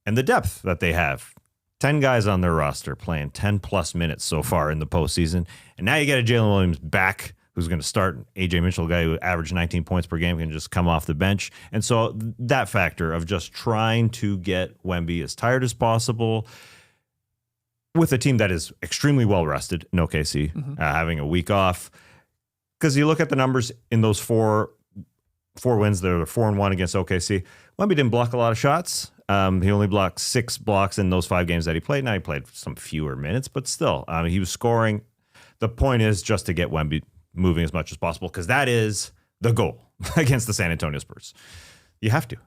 and the depth that they have. 10 guys on their roster playing 10-plus minutes so far in the postseason. And now you get a Jalen Williams back who's going to start. A.J. Mitchell, a guy who averaged 19 points per game, can just come off the bench. And so that factor of just trying to get Wemby as tired as possible with a team that is extremely well-rested in OKC, having a week off. Because you look at the numbers in those four wins, they're 4-1 against OKC. Wemby didn't block a lot of shots. He only blocked 6 blocks in those 5 games that he played. Now he played some fewer minutes, but still, he was scoring. The point is just to get Wemby moving as much as possible, because that is the goal against the San Antonio Spurs. You have to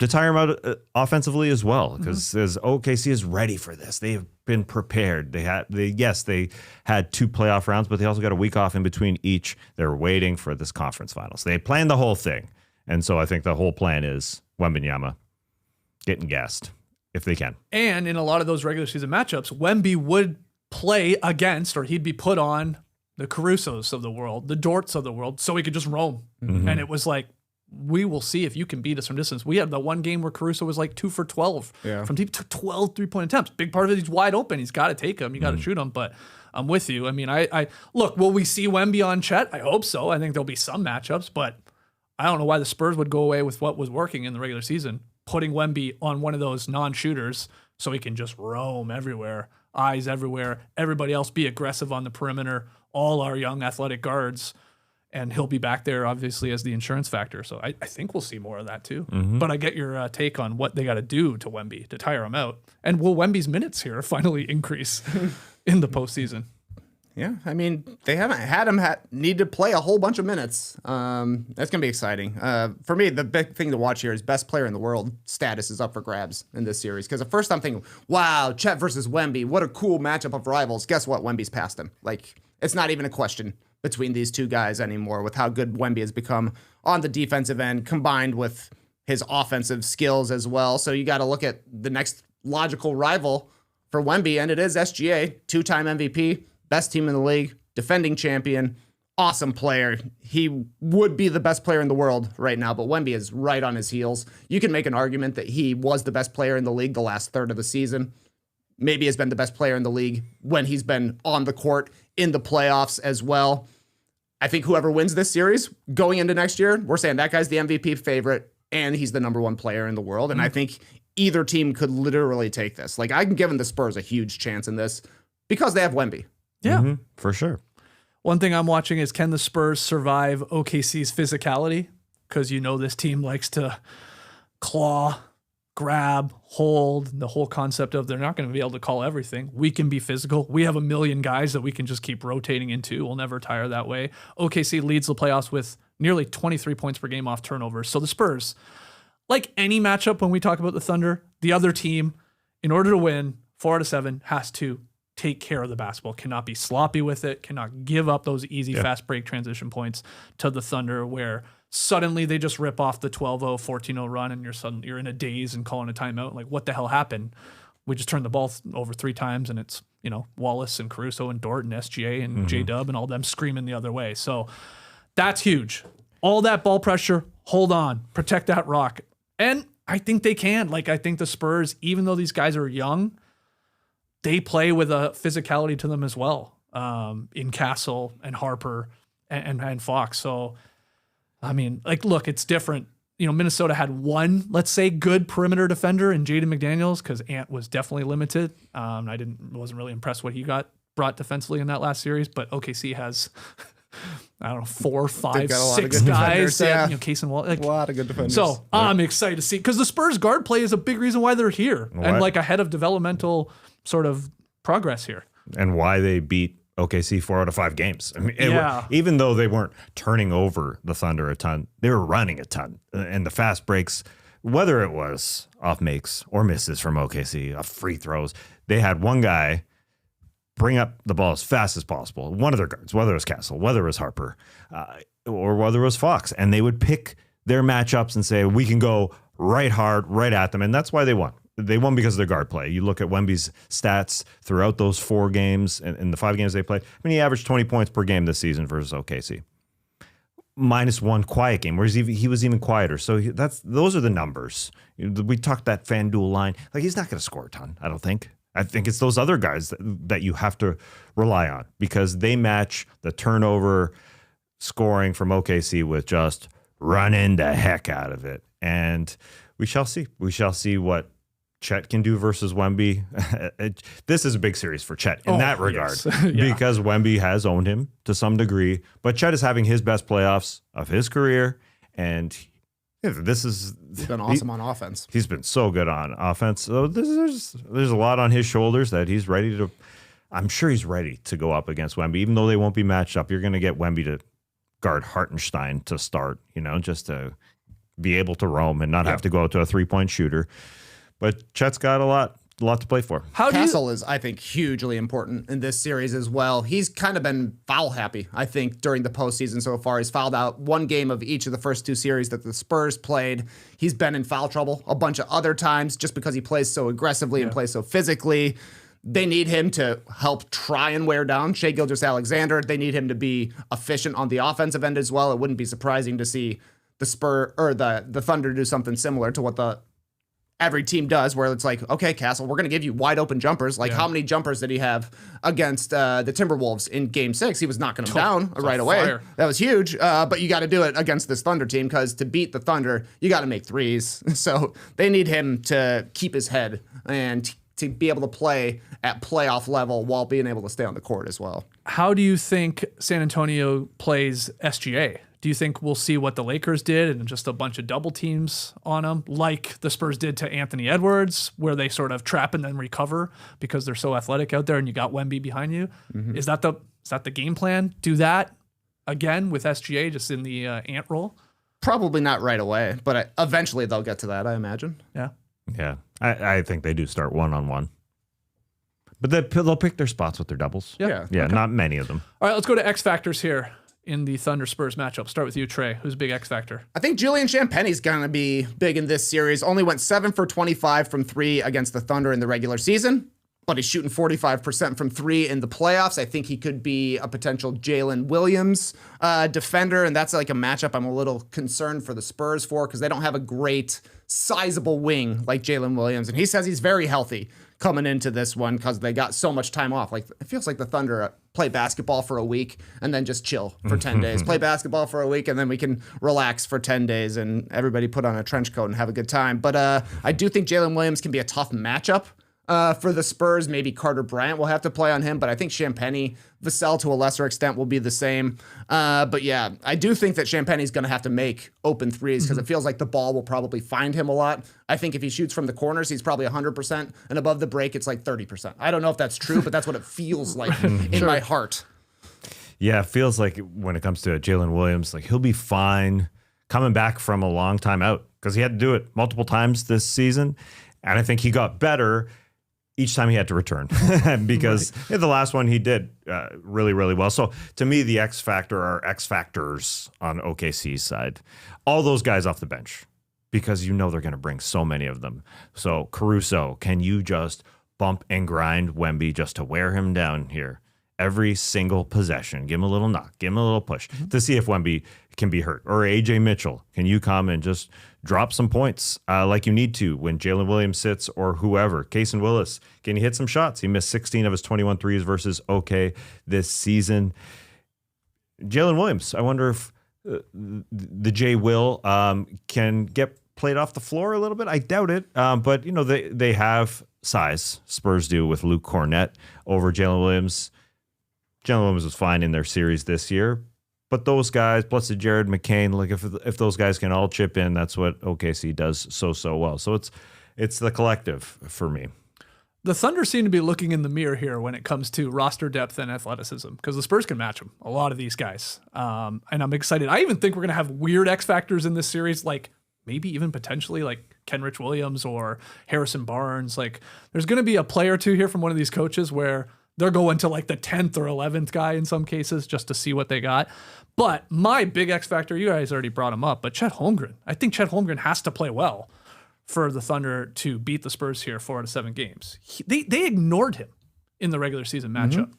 tire him out offensively as well, because OKC is ready for this. They have been prepared. They had 2 playoff rounds, but they also got a week off in between each. They're waiting for this conference finals. They planned the whole thing, and so I think the whole plan is Wembanyama getting gassed if they can. And in a lot of those regular season matchups, Wemby would play against, or he'd be put on the Carusos of the world, the Dorts of the world, so he could just roam. And it was like, we will see if you can beat us from distance. We had the one game where Caruso was like 2 for 12 from deep, to 12 3-point attempts. Big part of it, he's wide open. He's got to take them. You got to shoot them. But I'm with you. I mean, I look, will we see Wemby on Chet? I hope so. I think there'll be some matchups, but I don't know why the Spurs would go away with what was working in the regular season, putting Wemby on one of those non-shooters so he can just roam everywhere, eyes everywhere, everybody else be aggressive on the perimeter, all our young athletic guards, and he'll be back there obviously as the insurance factor. So I think we'll see more of that too. But I get your take on what they got to do to Wemby to tire him out. And will Wemby's minutes here finally increase in the postseason? Yeah, I mean, they haven't had him need to play a whole bunch of minutes. That's going to be exciting. For me, the big thing to watch here is best player in the world status is up for grabs in this series. Because at first I'm thinking, wow, Chet versus Wemby, what a cool matchup of rivals. Guess what? Wemby's passed him. Like, it's not even a question between these two guys anymore with how good Wemby has become on the defensive end, combined with his offensive skills as well. So you got to look at the next logical rival for Wemby, and it is SGA, 2-time MVP, best team in the league, defending champion, awesome player. He would be the best player in the world right now, but Wemby is right on his heels. You can make an argument that he was the best player in the league the last third of the season. Maybe has been the best player in the league when he's been on the court in the playoffs as well. I think whoever wins this series going into next year, we're saying that guy's the MVP favorite and he's the number 1 player in the world. And I think either team could literally take this. Like, I can give the Spurs a huge chance in this because they have Wemby. Yeah. For sure. One thing I'm watching is, can the Spurs survive OKC's physicality? Because this team likes to claw, grab, hold, the whole concept of they're not going to be able to call everything. We can be physical. We have a million guys that we can just keep rotating into. We'll never tire that way. OKC leads the playoffs with nearly 23 points per game off turnovers. So the Spurs, like any matchup when we talk about the Thunder, the other team, in order to win 4 out of 7, has to take care of the basketball, cannot be sloppy with it, cannot give up those easy fast break transition points to the Thunder where suddenly they just rip off the 12-0, 14-0 run and you're in a daze and calling a timeout. Like, what the hell happened? we just turned the ball over 3 times, and it's, Wallace and Caruso and Dort and SGA and J-Dub and all them screaming the other way. So that's huge. All that ball pressure, hold on, protect that rock. And I think they can. I think the Spurs, even though these guys are young, they play with a physicality to them as well, in Castle and Harper and Fox. So, look, it's different. Minnesota had one, let's say, good perimeter defender in Jaden McDaniels, because Ant was definitely limited. I wasn't really impressed what he brought defensively in that last series, but OKC has, I don't know, 4, 5, 6 guys. Case and Wall. A lot of good defenders. So I'm excited to see, because the Spurs guard play is a big reason why they're here and ahead of developmental sort of progress here. And why they beat OKC 4 out of 5 games. Even though they weren't turning over the Thunder a ton, they were running a ton. And the fast breaks, whether it was off makes or misses from OKC, off free throws, they had one guy bring up the ball as fast as possible. One of their guards, whether it was Castle, whether it was Harper, or whether it was Fox. And they would pick their matchups and say, we can go right hard, right at them. And that's why they won. They won because of their guard play. You look at Wemby's stats throughout those 4 games and the 5 games they played. He averaged 20 points per game this season versus OKC. -1 quiet game, whereas he was even quieter. So those are the numbers. We talked that FanDuel line. He's not going to score a ton, I don't think. I think it's those other guys that you have to rely on, because they match the turnover scoring from OKC with just running the heck out of it. And we shall see. We shall see what Chet can do versus Wemby. This is a big series for Chet in that regard, because Wemby has owned him to some degree, but Chet is having his best playoffs of his career, and he's been awesome on offense. He's been so good on offense. So there's a lot on his shoulders that he's ready to. I'm sure he's ready to go up against Wemby, even though they won't be matched up. You're going to get Wemby to guard Hartenstein to start, just to be able to roam and not have to go out to a 3-point shooter. But Chet's got a lot to play for. Castle is, I think, hugely important in this series as well. He's kind of been foul happy, I think, during the postseason so far. He's fouled out 1 game of each of the first 2 series that the Spurs played. He's been in foul trouble a bunch of other times just because he plays so aggressively and plays so physically. They need him to help try and wear down Shai Gilgeous-Alexander. They need him to be efficient on the offensive end as well. It wouldn't be surprising to see the the Thunder do something similar to what every team does, where it's like, okay, Castle, we're going to give you wide open jumpers. How many jumpers did he have against the Timberwolves in Game 6? He was knocking them down right away. That was huge. But you got to do it against this Thunder team, because to beat the Thunder, you got to make threes. So they need him to keep his head and to be able to play at playoff level while being able to stay on the court as well. How do you think San Antonio plays SGA? Do you think we'll see what the Lakers did and just a bunch of double teams on him, like the Spurs did to Anthony Edwards, where they sort of trap and then recover because they're so athletic out there and you got Wemby behind you? Mm-hmm. Is that the game plan? Do that again with SGA just in the Ant role? Probably not right away, but eventually they'll get to that, I imagine. Yeah. Yeah. I think they do start 1-on-1. But they'll pick their spots with their doubles. Yeah. Yeah, okay. Not many of them. All right, let's go to X factors here in the Thunder-Spurs matchup. Start with you, Trey. Who's a big X factor? I think Julian Champagnie's going to be big in this series. Only went 7 for 25 from 3 against the Thunder in the regular season, but he's shooting 45% from 3 in the playoffs. I think he could be a potential Jalen Williams defender, and that's like a matchup I'm a little concerned for the Spurs for, because they don't have a great sizable wing like Jalen Williams, and he says he's very healthy coming into this one because they got so much time off. Like, it feels like the Thunder play basketball for a week and then just chill for 10 days. Play basketball for a week and then we can relax for 10 days and everybody put on a trench coat and have a good time. But I do think Jalen Williams can be a tough matchup for the Spurs. Maybe Carter Bryant will have to play on him, but I think Champagnie, Vassell to a lesser extent will be the same. But yeah, I do think that Champagnie's going to have to make open threes because it feels like the ball will probably find him a lot. I think if he shoots from the corners, he's probably 100%, and above the break, it's like 30%. I don't know if that's true, but that's what it feels like in my heart. Yeah, it feels like when it comes to Jalen Williams, like he'll be fine coming back from a long time out because he had to do it multiple times this season. And I think he got better each time he had to return because the last one he did really, really well. So to me, the X factor are X factors on OKC's side. All those guys off the bench. because you know they're going to bring so many of them. So Caruso, can you just bump and grind Wemby just to wear him down here? Every single possession, give him a little knock, give him a little push to see if Wemby can be hurt. Or AJ Mitchell, can you come and just drop some points like you need to when Jalen Williams sits or whoever? Cason Willis, can you hit some shots? He missed 16 of his 21 threes versus OK this season. Jalen Williams, I wonder if the J Will can get played off the floor a little bit. I doubt it, but you know they have size. Spurs do with Luke Cornett over Jalen Williams. Jalen Williams was fine in their series this year, but those guys, plus the Jared McCain, like if those guys can all chip in, that's what OKC does so well. So it's the collective for me. The Thunder seem to be looking in the mirror here when it comes to roster depth and athleticism because the Spurs can match them, a lot of these guys. And I'm excited. I even think we're going to have weird X factors in this series, like maybe even potentially like Kenrich Williams or Harrison Barnes. Like there's going to be a play or two here from one of these coaches where they're going to like the 10th or 11th guy in some cases just to see what they got. But my big X factor, you guys already brought him up, but Chet Holmgren. I think Chet Holmgren has to play well for the Thunder to beat the Spurs here 4 out of 7 games. They ignored him in the regular season matchup.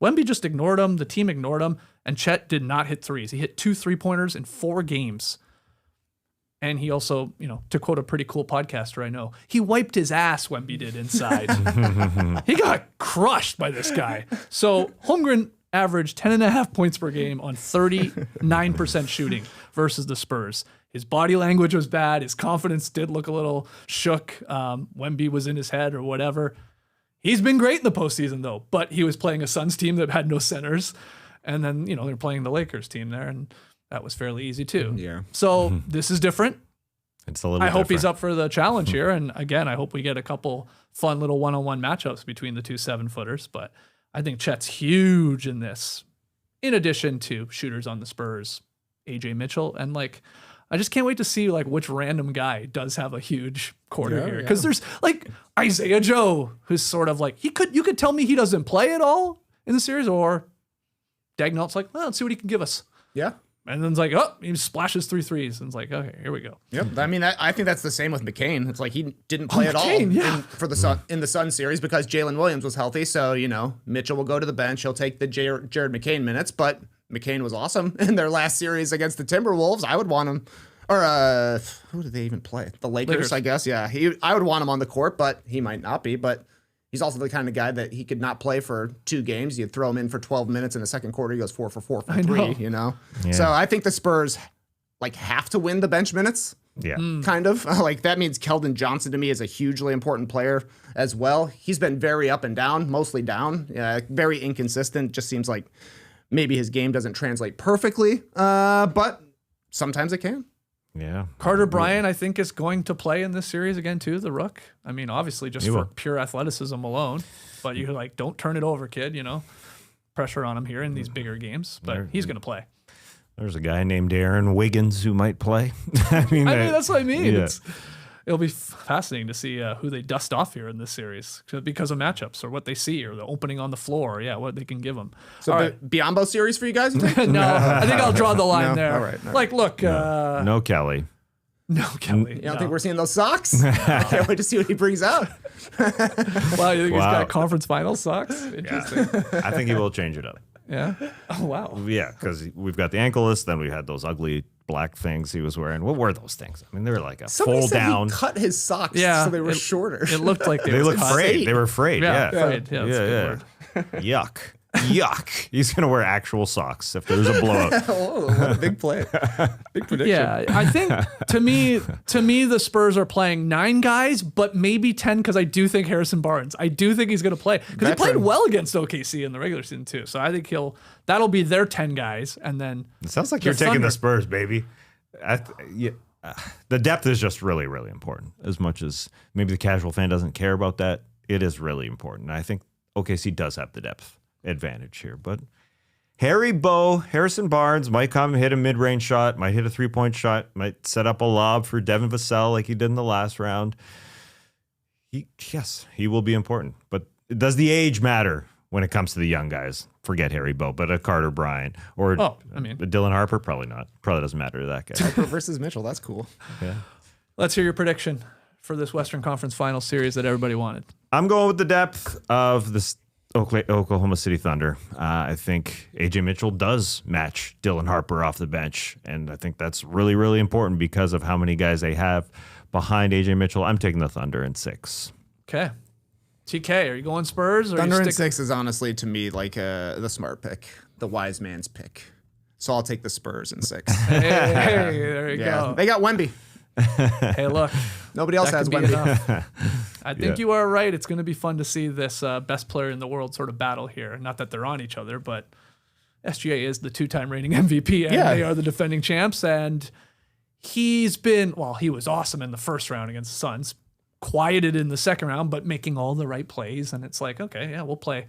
Wemby just ignored him. The team ignored him. And Chet did not hit threes. He hit 2 3-pointers in 4 games. And he also, you know, to quote a pretty cool podcaster I know, he wiped his ass, Wemby did inside. He got crushed by this guy. So Holmgren averaged 10.5 points per game on 39% shooting versus the Spurs. His body language was bad. His confidence did look a little shook. Wemby was in his head or whatever. He's been great in the postseason, though. But he was playing a Suns team that had no centers. And then, you know, they're playing the Lakers team there. And that was fairly easy, too. Yeah. So this is different. It's a little I hope different. he's up for the challenge here. And again, I hope we get a couple fun little one-on-one matchups between the two 7-footers. But I think Chet's huge in this, in addition to shooters on the Spurs, AJ Mitchell. And like, I just can't wait to see like which random guy does have a huge quarter here. Because there's like Isaiah Joe, who's sort of like, you could tell me he doesn't play at all in the series, or Dagnall's like, well, let's see what he can give us. Yeah. And then it's like, oh, he splashes 3 threes. And it's like, okay, here we go. Yep. I mean, I think that's the same with McCain. It's like he didn't play at all in the Sun series because Jalen Williams was healthy. So, you know, Mitchell will go to the bench. He'll take the Jared McCain minutes, but McCain was awesome in their last series against the Timberwolves. I would want him. Or who did they even play? The Lakers. I guess. Yeah. I would want him on the court, but he might not be. But he's also the kind of guy that he could not play for 2 games. You'd throw him in for 12 minutes in the second quarter. He goes 4 for 4 for 3, you know? Yeah. So I think the Spurs like have to win the bench minutes. Yeah. Kind of. Like that means Keldon Johnson to me is a hugely important player as well. He's been very up and down, mostly down. Very inconsistent. Just seems like maybe his game doesn't translate perfectly, but sometimes it can. Yeah. Carter Bryant, I think, is going to play in this series again, too, the Rook. I mean, obviously, just for pure athleticism alone. But you're like, don't turn it over, kid, you know? Pressure on him here in these bigger games. But he's going to play. There's a guy named Aaron Wiggins who might play. I mean, that's what I mean. Yeah. It'll be fascinating to see who they dust off here in this series because of matchups or what they see or the opening on the floor. Yeah, what they can give them. So Biyombo series for you guys? No, I think I'll draw the line there. All right. Like, look. No Kelly. No, Kelly. You don't think we're seeing those socks? I can't wait to see what he brings out. Wow, you think he's got conference final socks? Interesting. Yeah. I think he will change it up. Yeah? Oh, wow. Yeah, because we've got the ankleless, then we had those ugly black things he was wearing. What were those things? I mean, they were like a fold down. He cut his socks so they were shorter. It looked like they looked frayed. They were frayed. Yeah. Frayed. Yeah, that's a good word. Yuck. Yuck. He's going to wear actual socks if there's a blowout. Oh, what a big play. Big prediction. Yeah, I think to me, the Spurs are playing 9 guys, but maybe 10 because I do think Harrison Barnes. I do think he's going to play because he played well against OKC in the regular season too. So I think that'll be their 10 guys, and then it sounds like you're taking the Spurs, baby. The depth is just really, really important. As much as maybe the casual fan doesn't care about that, it is really important. I think OKC does have the depth advantage here, but Harrison Barnes might come hit a mid-range shot, might hit a 3-point shot, might set up a lob for Devin Vassell like he did in the last round. He will be important, but does the age matter when it comes to the young guys? Forget Harry Bow, but a Carter Bryant or a Dylan Harper, probably not. Probably doesn't matter to that guy. Harper versus Mitchell, that's cool. Yeah. Let's hear your prediction for this Western Conference Finals series that everybody wanted. I'm going with the depth of this Oklahoma City Thunder. I think AJ Mitchell does match Dylan Harper off the bench, and I think that's really, really important because of how many guys they have behind AJ Mitchell. I'm taking the Thunder in 6. Okay. TK, are you going Spurs? Or Thunder you in 6 is honestly, to me, like the smart pick, the wise man's pick. So I'll take the Spurs in 6. Hey, there you go. They got Wemby. Hey, look. Nobody else has could be Wemby. enough. I think you are right. It's going to be fun to see this best player in the world sort of battle here. Not that they're on each other, but SGA is the 2-time reigning MVP, and they are the defending champs. And he's been, he was awesome in the first round against the Suns. Quieted in the second round, but making all the right plays. And it's like, okay, yeah, we'll play.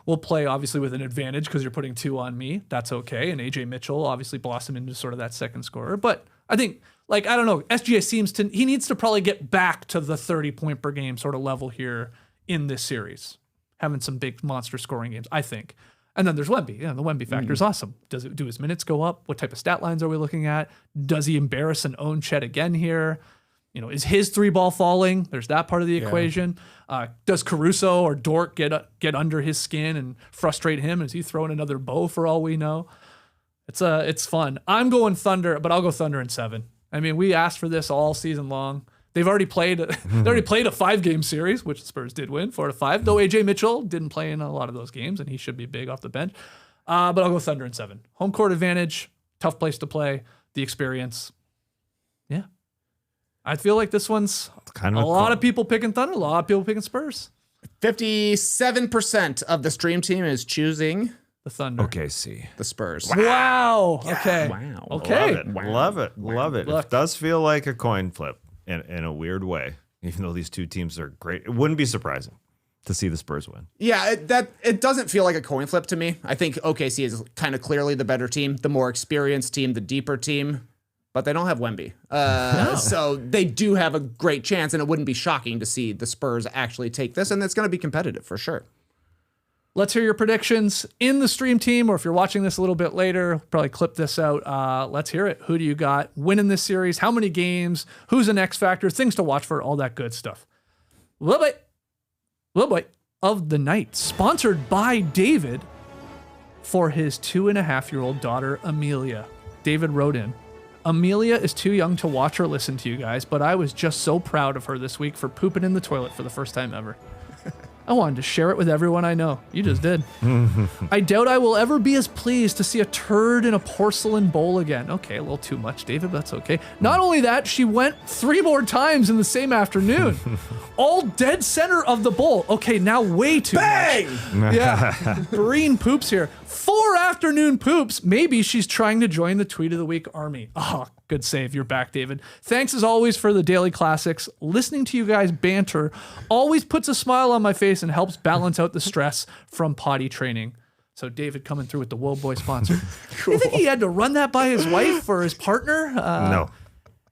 We'll play obviously with an advantage because you're putting 2 on me. That's okay. And AJ Mitchell obviously blossomed into sort of that second scorer. But I think, I don't know, SGA he needs to probably get back to the 30-point per game sort of level here in this series, having some big monster scoring games, I think. And then there's Wemby. Yeah, the Wemby factor is awesome. Do his minutes go up? What type of stat lines are we looking at? Does he embarrass and own Chet again here? Is his 3-ball falling? There's that part of the equation. Does Caruso or Dort get under his skin and frustrate him? Is he throwing another bow for all we know? It's fun. I'm going Thunder, but I'll go Thunder in 7. I mean, we asked for this all season long. They've already played. They already played a 5-game series, which the Spurs did win 4-5. Though AJ Mitchell didn't play in a lot of those games, and he should be big off the bench. But I'll go Thunder in 7. Home court advantage, tough place to play, the experience. Yeah. I feel like this one's kind of a lot of people picking Thunder, a lot of people picking Spurs. 57% of the stream team is choosing the Thunder. OKC. The Spurs. Wow. Okay. Wow. Okay. Love it. Love it. It does feel like a coin flip in a weird way, even though these two teams are great. It wouldn't be surprising to see the Spurs win. Yeah, it doesn't feel like a coin flip to me. I think OKC is kind of clearly the better team, the more experienced team, the deeper team. But they don't have Wemby. So they do have a great chance, and it wouldn't be shocking to see the Spurs actually take this, and it's going to be competitive for sure. Let's hear your predictions in the stream team, or if you're watching this a little bit later, probably clip this out. Let's hear it. Who do you got winning this series? How many games? Who's an X factor? Things to watch for, all that good stuff. Little bit of the night, sponsored by David for his 2.5-year-old daughter, Amelia. David wrote in, Amelia is too young to watch or listen to you guys, but I was just so proud of her this week for pooping in the toilet for the first time ever. I wanted to share it with everyone I know. You just did. I doubt I will ever be as pleased to see a turd in a porcelain bowl again. Okay, a little too much, David, but that's okay. Not only that, she went 3 more times in the same afternoon. All dead center of the bowl. Okay, now way too much. Yeah, Breen poops here. 4 afternoon poops. Maybe she's trying to join the Tweet of the Week army. Oh, good save. You're back, David. Thanks as always for the daily classics. Listening to you guys banter always puts a smile on my face and helps balance out the stress from potty training. So David coming through with the Woe Boy sponsor. Cool. You think he had to run that by his wife or his partner? No.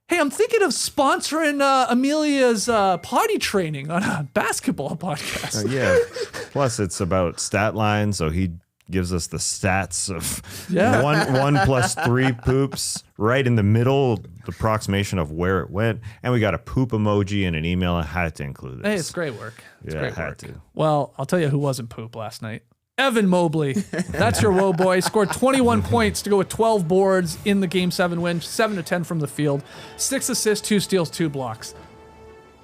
Hey, I'm thinking of sponsoring Amelia's potty training on a basketball podcast. Yeah. Plus, it's about Statline, so he gives us the stats of 1 plus 3 poops right in the middle, the approximation of where it went. And we got a poop emoji and an email. I had to include this. Hey, it's great work. It's great I had work. to. Well, I'll tell you who wasn't poop last night. Evan Mobley. That's your woe boy. Scored 21 points to go with 12 boards in the Game 7 win, 7 to 10 from the field, 6 assists, 2 steals, 2 blocks.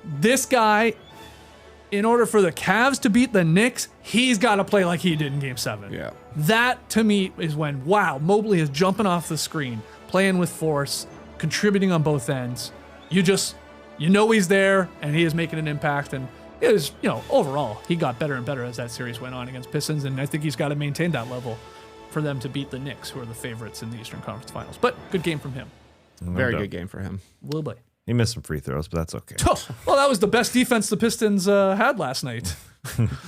This guy, in order for the Cavs to beat the Knicks, he's got to play like he did in Game 7. Yeah. That, to me, is when, wow, Mobley is jumping off the screen, playing with force, contributing on both ends. You know he's there, and he is making an impact, and it was, overall, he got better and better as that series went on against Pistons, and I think he's got to maintain that level for them to beat the Knicks, who are the favorites in the Eastern Conference Finals. But good game from him. Very good game for him. Little bit. He missed some free throws, but that's okay. Well, that was the best defense the Pistons had last night.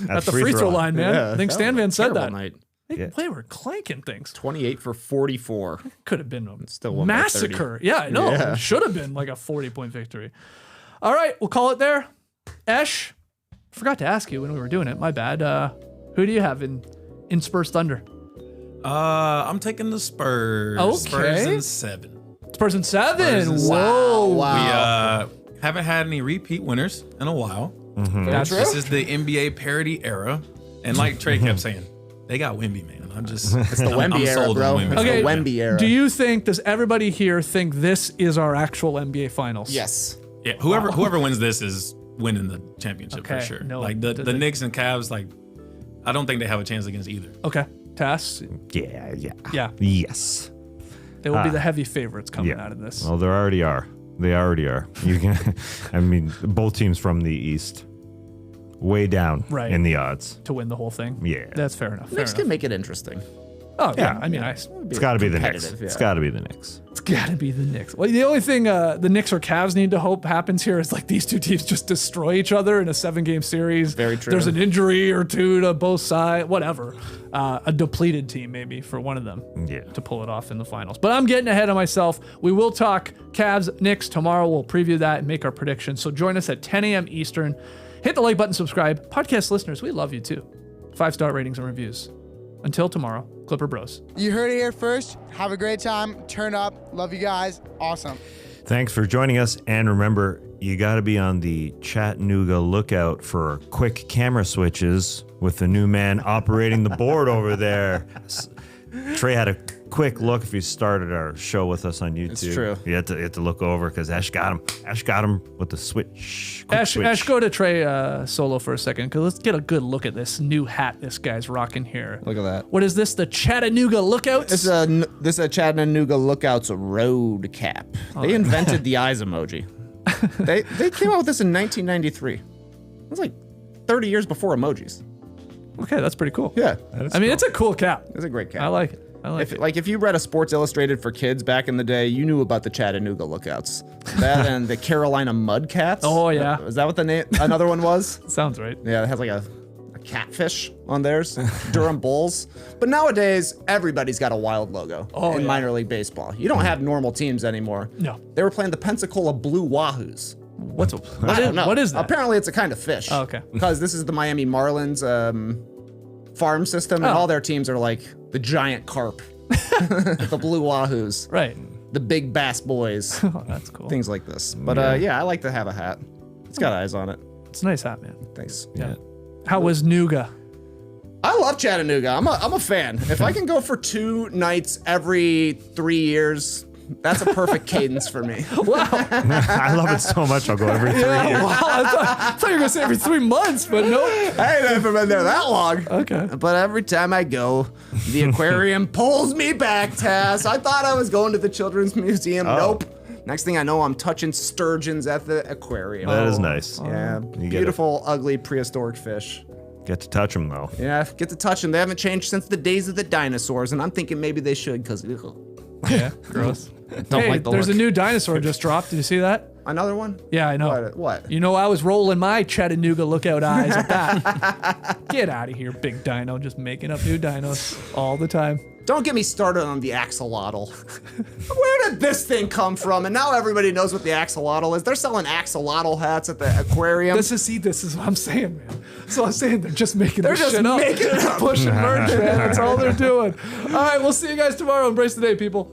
At the free throw line, man. Yeah, I think Stan Van said that. Night. They were clanking things. 28 for 44. Could have been a Still won by 30. massacre. Yeah, I know. Yeah. It should have been like a 40-point victory. All right, we'll call it there. Esh, forgot to ask you when we were doing it. My bad. Who do you have in Spurs Thunder? I'm taking the Spurs. Okay. Spurs in 7. Spurs in 7. Wow. We haven't had any repeat winners in a while. That's This is the NBA parity era. And like Trey kept saying, they got Wemby, man. It's the Wemby era, sold bro. on Wemby. It's Okay. the Wemby era. Does everybody here think this is our actual NBA Finals? Yes. Yeah, whoever wins this is winning the championship for Okay, sure. no, like the Knicks and Cavs, like I don't think they have a chance against either. Okay. Tass? Yeah. Yeah. Yes. They will be the heavy favorites coming out of this. Well, there already are. They already are. You can. I mean, both teams from the East, way down in the odds. To win the whole thing? Yeah. That's fair enough. Knicks can make it interesting. Oh, yeah. I mean, It's got to be the Knicks. competitive, yeah. It's got to be the Knicks. it's got to be the Knicks. Well, the only thing the Knicks or Cavs need to hope happens here is like these two teams just destroy each other in a 7-game series. Very true. There's an injury or two to both sides, whatever. A depleted team maybe for one of them to pull it off in the finals. But I'm getting ahead of myself. We will talk Cavs, Knicks tomorrow. We'll preview that and make our predictions. So join us at 10 a.m. Eastern. Hit the like button, subscribe. Podcast listeners, we love you too. 5-star ratings and reviews. Until tomorrow, Clipper Bros. You heard it here first. Have a great time. Turn up. Love you guys. Awesome. Thanks for joining us. And remember, you got to be on the Chattanooga lookout for quick camera switches with the new man operating the board over there. Trey had a quick look if you started our show with us on YouTube. It's true. You had to look over because Ash got him. Ash got him with the switch. Quick switch. Ash, go to Trey solo for a second, because let's get a good look at this new hat this guy's rocking here. Look at that. What is this? The Chattanooga Lookouts? This is a Chattanooga Lookouts road cap. They invented the eyes emoji. They came out with this in 1993. It was like 30 years before emojis. Okay, that's pretty cool. Yeah. I mean, it's a cool cap. It's a great cap. I like it. If you read a Sports Illustrated for kids back in the day, you knew about the Chattanooga Lookouts. That and the Carolina Mudcats. Oh, yeah. Is that what the name? Another one was? Sounds right. Yeah, it has like a catfish on theirs. Durham Bulls. But nowadays, everybody's got a wild logo in minor league baseball. You don't have normal teams anymore. No. They were playing the Pensacola Blue Wahoos. What is that? Apparently, it's a kind of fish. Oh, okay. Because this is the Miami Marlins farm system, and all their teams are like the giant carp, the Blue Wahoos, Right. the big bass boys, Oh, that's cool. things like this. But yeah, I like to have a hat. It's got eyes on it. It's a nice hat, man. Thanks. Yeah. How was Nuga? I love Chattanooga. I'm a fan. If I can go for 2 nights every 3 years, that's a perfect cadence for me. Wow. I love it so much. I'll go every 3 years. Wow. I thought you were going to say every 3 months, but no. I ain't never been there that long. Okay. But every time I go, the aquarium pulls me back, Tass. I thought I was going to the Children's Museum. Nope. Next thing I know, I'm touching sturgeons at the aquarium. That is nice. Yeah, You beautiful, ugly, prehistoric fish. Get to touch them, though. Yeah, get to touch them. They haven't changed since the days of the dinosaurs, and I'm thinking maybe they should, because Yeah, gross. don't like the there's look. a new dinosaur just dropped. Did you see that? Another one? Yeah, I know. What? You know, I was rolling my Chattanooga Lookout eyes at that. Get out of here, big dino. Just making up new dinos all the time. Don't get me started on the axolotl. Where did this thing come from? And now everybody knows what the axolotl is. They're selling axolotl hats at the aquarium. This is what I'm saying, man. So I'm saying they're just making They're this just shit up. making it up. Pushing merch, man. That's all they're doing. All right, we'll see you guys tomorrow. Embrace the day, people.